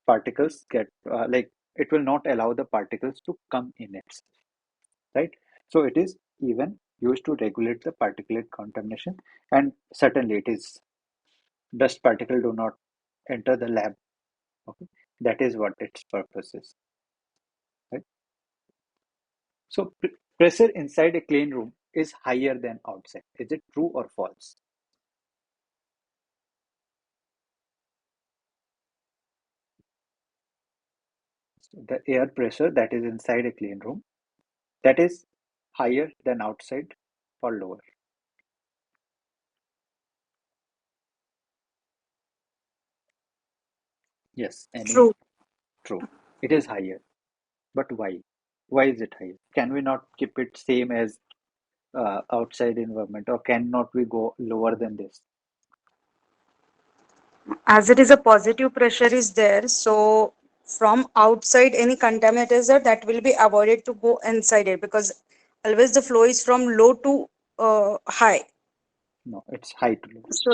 particles get like it will not allow the particles to come in it, right? So it is even used to regulate the particulate contamination, and certainly it is dust particle do not enter the lab. Okay, that is what its purpose is, right? So pressure inside a clean room is higher than outside. Is it true or false? So the air pressure that is inside a clean room, that is higher than outside or lower? Yes, any True. true. It is higher. But why? Why is it higher? Can we not keep it same as outside environment, or cannot we go lower than this? As it is a positive pressure is there, so from outside any contaminants are that will be avoided to go inside it, because always the flow is from low to high. No, it's high to low. So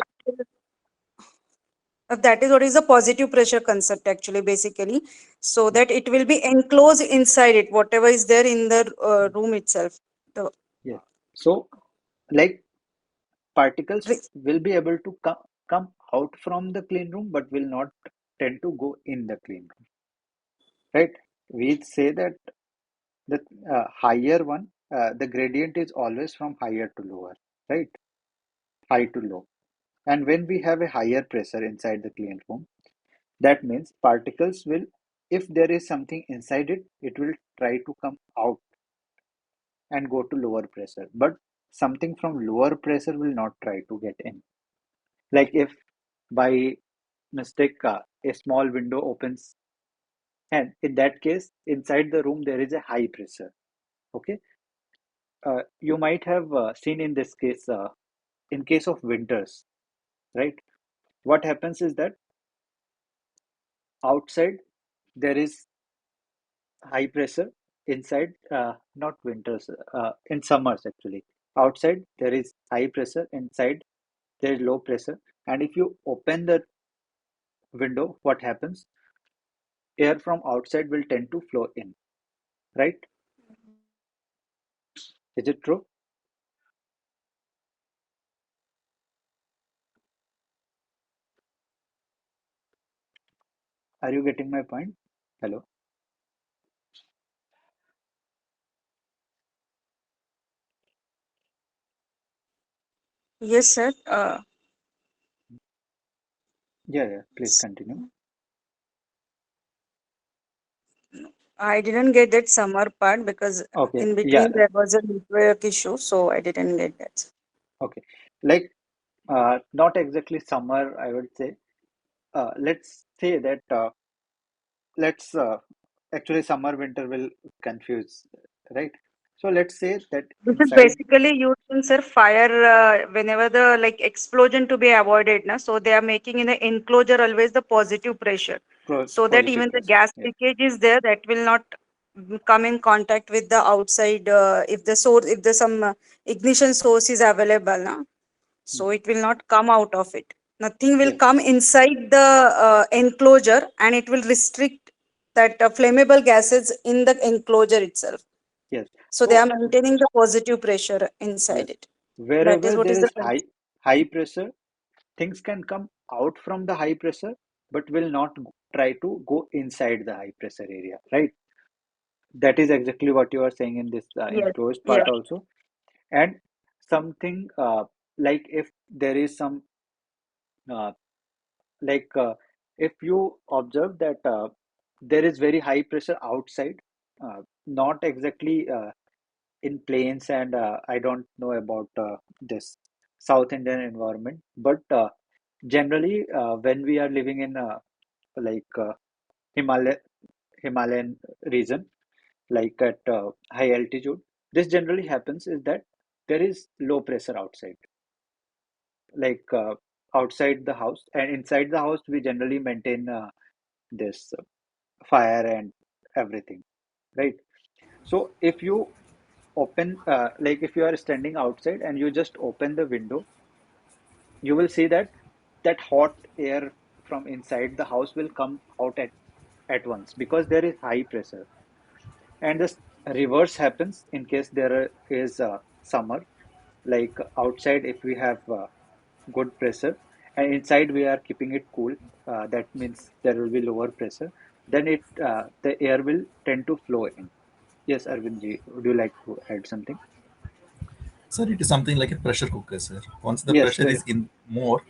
that is what is the positive pressure concept actually, basically, so Mm, that it will be enclosed inside it, whatever is there in the mm. room itself. The, Yes. So, like particles re- will be able to come out from the clean room, but will not tend to go in the clean room, right? We say that the higher one, the gradient is always from higher to lower, right? High to low. And when we have a higher pressure inside the clean room, that means particles will, if there is something inside it, it will try to come out and go to lower pressure. But something from lower pressure will not try to get in. Like if by mistake a small window opens, and in that case, inside the room there is a high pressure. Okay, you might have seen in this case, in case of winters, right? What happens is that outside there is high pressure, inside not winters, in summers actually, outside there is high pressure, inside there is low pressure, and if you open the window, what happens? Air from outside will tend to flow in, right? Is it true? Are you getting my point? Hello. yes, sir. Yeah, please continue. I didn't get that summer part because Okay, in yeah, between there was a network issue, so I didn't get that. okay. Like not exactly summer, I would say. Let's say that let's actually summer winter will confuse, right? So let's say that This is inside basically using, sir, fire whenever the like explosion to be avoided, na. So they are making in the enclosure always the positive pressure, so that positive even the pressure. gas Yeah. leakage is there, that will not come in contact with the outside. If the source, if the some ignition source is available, na, so Mhm. it will not come out of it. Nothing will Yes, come inside the enclosure, and it will restrict that flammable gases in the enclosure itself. yes. So they are So maintaining the positive pressure inside yes, it. That is wherever what there is the is high pressure, things can come out from the high pressure, but will not try to go inside the high pressure area, right? That is exactly what you are saying in this yes, enclosed yeah. part also. And something like if there is some uh, like if you observe that there is very high pressure outside, not exactly in plains, and I don't know about this South Indian environment, but generally when we are living in like Himalayan region, like at high altitude, this generally happens is that there is low pressure outside, like outside the house, and inside the house we generally maintain this fire and everything, right? So if you open, like if you are standing outside and you just open the window, you will see that that hot air from inside the house will come out at once because there is high pressure. And this reverse happens in case there is summer, like outside if we have good pressure and inside we are keeping it cool, that means there will be lower pressure, then the air will tend to flow in. Yes, Arvindji, would you like to add something? Sir, it is something like a pressure cooker, sir. Once the Yes, pressure is in more,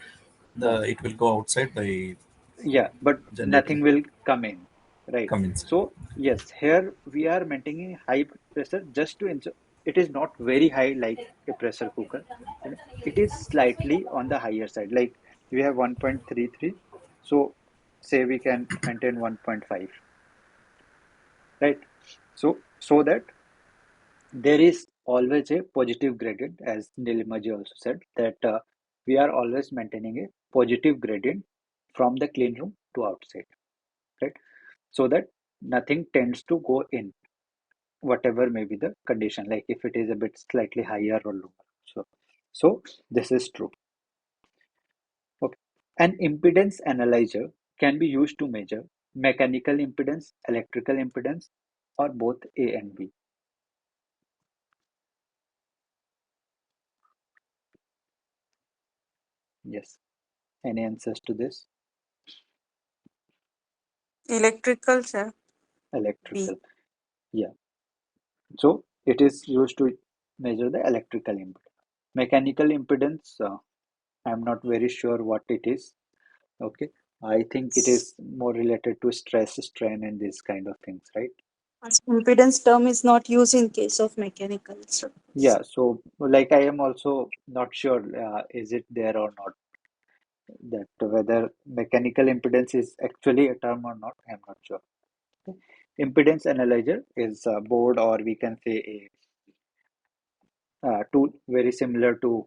the uh, it will go outside by yeah, but generating, nothing will come in, right? come inside. So yes, here we are maintaining high pressure just to ensure it is not very high like a pressure cooker. You know, it is slightly on the higher side. Like we have 1.33, so say we can maintain 1.5, right? So that there is always a positive gradient, as Nilimaji also said, that we are always maintaining a positive gradient from the clean room to outside, right? So that nothing tends to go in, whatever may be the condition, like if it is a bit slightly higher or lower. So this is true. Okay. An impedance analyzer can be used to measure mechanical impedance, electrical impedance, or both A and B. Yes. Any answers to this? Electrical, sir. B. Electrical. Yeah. So it is used to measure the electrical impedance. Mechanical impedance, I'm not very sure what it is. Okay. I think it is more related to stress, strain, and these kind of things, right? As impedance term is not used in case of mechanical. So Yeah. So, like, I am also not sure, is it there or not, that whether mechanical impedance is actually a term or not, I'm not sure. Okay. Impedance analyzer is a board, or we can say a tool very similar to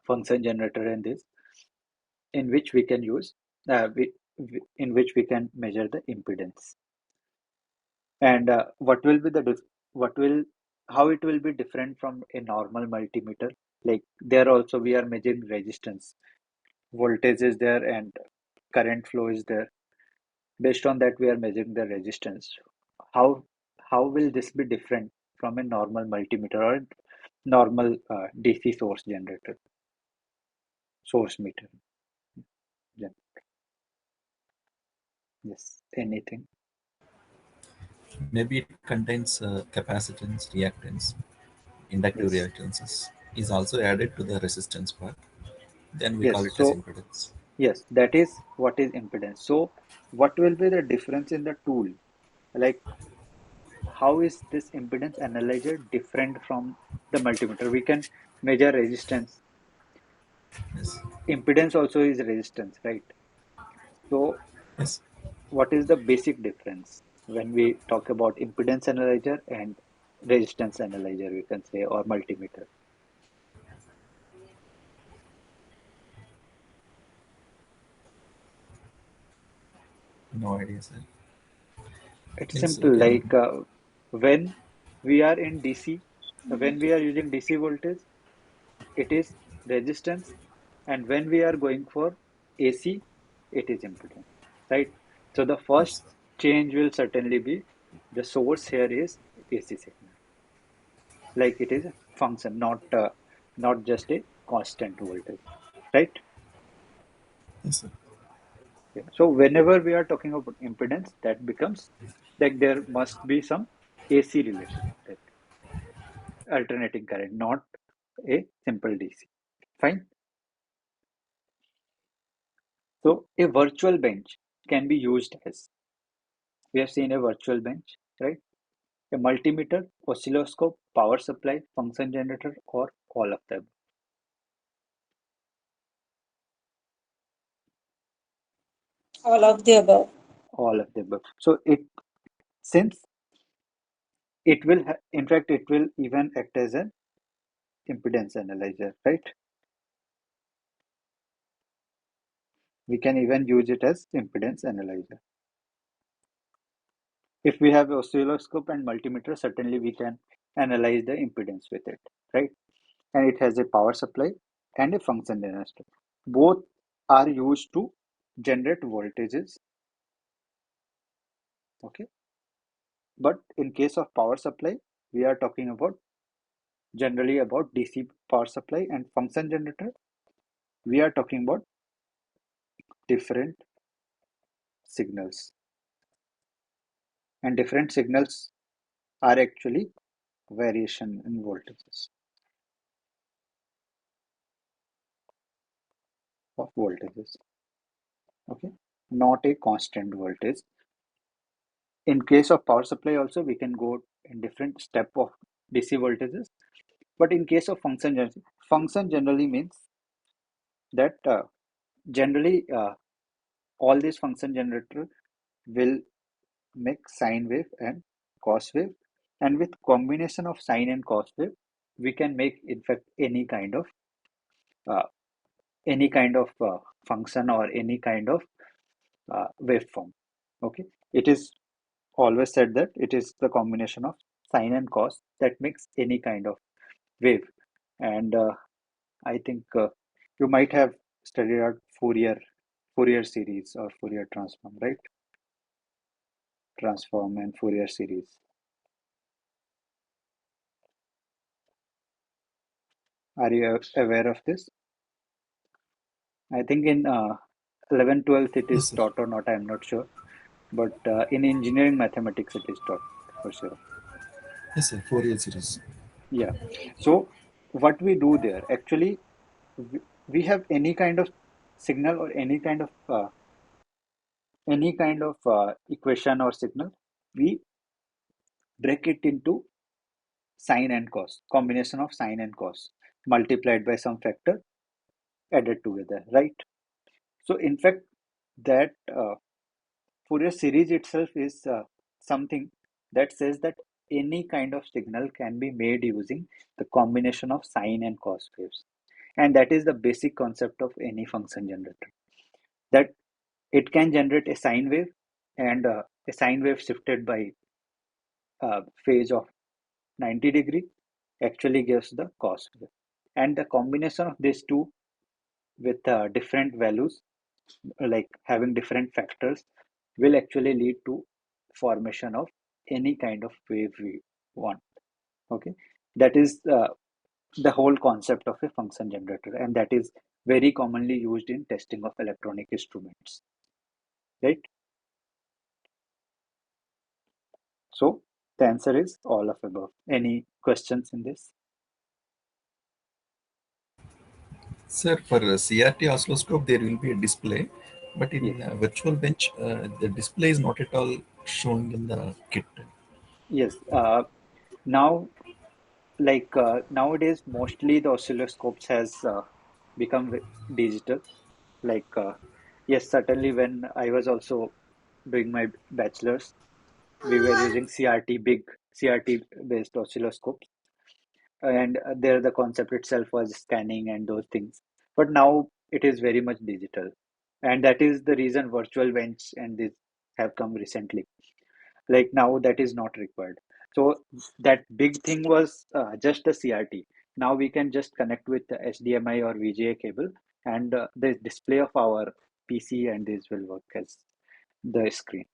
function generator and this, in which we can use, in which we can measure the impedance. And what will be what will, how it will be different from a normal multimeter? Like there also we are measuring resistance, voltage is there, and current flow is there. Based on that, we are measuring the resistance. How how will this be different from a normal multimeter or a normal DC source generator, source meter? Yeah. Yes. Anything? Maybe it contains capacitance, reactance, inductive Yes. reactances is also added to the resistance part. Then we call Yes. it as So impedance. yes, that is what is impedance. So what will be the difference in the tool? Like how is this impedance analyzer different from the multimeter? We can measure resistance. Yes. Impedance also is resistance, right? So Yes. what is the basic difference when we talk about impedance analyzer and resistance analyzer, we can say, or multimeter? No idea, sir. It's Means simple, you can. like when we are in DC, when we are using DC voltage, it is resistance, and when we are going for AC, it is impedance, right? So the Yes. first change will certainly be the source here is AC signal, like it is a function, not just a constant voltage, right? Yes, sir. Yeah. So whenever we are talking about impedance, that becomes like there must be some AC relation, like alternating current, not a simple DC. Fine. So a virtual bench can be used as, we have seen a virtual bench, right? A multimeter, oscilloscope, power supply, function generator, or all of them. all of the above. All of them. So it, since it will, in fact, it will even act as an impedance analyzer, right? We can even use it as impedance analyzer. If we have oscilloscope and multimeter, certainly we can analyze the impedance with it, right? And it has a power supply and a function generator. Both are used to generate voltages, okay? But in case of power supply, we are talking about generally about DC power supply, and function generator, we are talking about different signals. And different signals are actually variation in voltages of voltages, okay? Not a constant voltage. In case of power supply also, we can go in different step of DC voltages. But in case of function generally means that generally all these function generator will make sine wave and cos wave, and with combination of sine and cos wave, we can make in fact uh, any kind of function or any kind of waveform. Okay, it is always said that it is the combination of sine and cos that makes any kind of wave. And I think you might have studied out Fourier series or Fourier transform, right? Transform and Fourier series. Are you aware of this? I think in 11th, 12th it Yes, is sir. taught or not, I'm not sure. But in engineering mathematics it is taught for sure. Yes, sir. Fourier series. Yeah. So what we do there, actually, we have any kind of signal or any kind of equation or signal, we break it into sine and cos, combination of sine and cos, multiplied by some factor, added together, right? So in fact, that Fourier series itself is something that says that any kind of signal can be made using the combination of sine and cos waves. And that is the basic concept of any function generator. That it can generate a sine wave, and a sine wave shifted by phase of 90-degree actually gives the cos wave. And the combination of these two with different values, like having different factors, will actually lead to formation of any kind of wave we want. Okay, that is the whole concept of a function generator, and that is very commonly used in testing of electronic instruments, right? So the answer is all of above. Any questions in this? Sir, for CRT oscilloscope, there will be a display, but Yes, in virtual bench, the display is not at all shown in the kit. yes. Now, like nowadays, mostly the oscilloscopes has become digital. Like yes, certainly when I was also doing my bachelor's, we were using CRT, big CRT based oscilloscopes, and there the concept itself was scanning and those things. But now it is very much digital, and that is the reason virtual bench and this have come recently. Like now that is not required. So that big thing was just a CRT. Now we can just connect with the HDMI or VGA cable, and the display of our PC and this will work as the screen.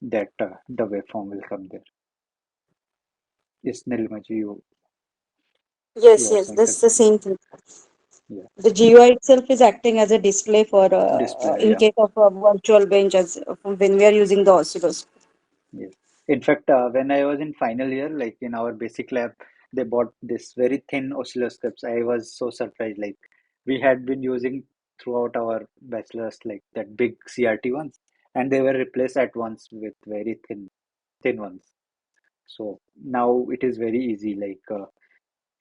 That the waveform will come there. Yes, Nilmaji, you Yes, are yes, saying that's the something. same thing. Yeah, The GUI itself is acting as a display for display. in Yeah. case of a virtual bench as when we are using the oscilloscope. Yes. In fact, when I was in final year, like in our basic lab, they bought this very thin oscilloscopes. I was so surprised. Like we had been using throughout our bachelor's, like that big CRT ones, and they were replaced at once with very thin ones. So now it is very easy. Like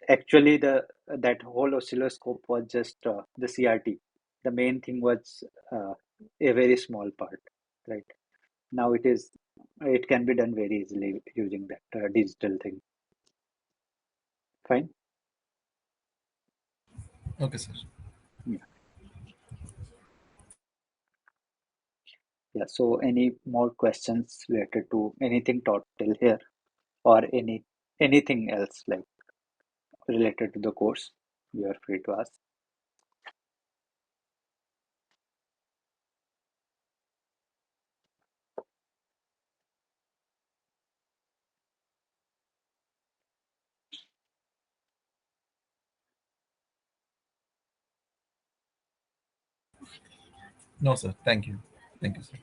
actually, the that whole oscilloscope was just the CRT. The main thing was a very small part, right? Now it can be done very easily using that digital thing. Fine. Okay, sir. Yeah. Yeah. So any more questions related to anything taught till here, or anything else like related to the course? You are free to ask. No, sir. Thank you. Thank you, sir.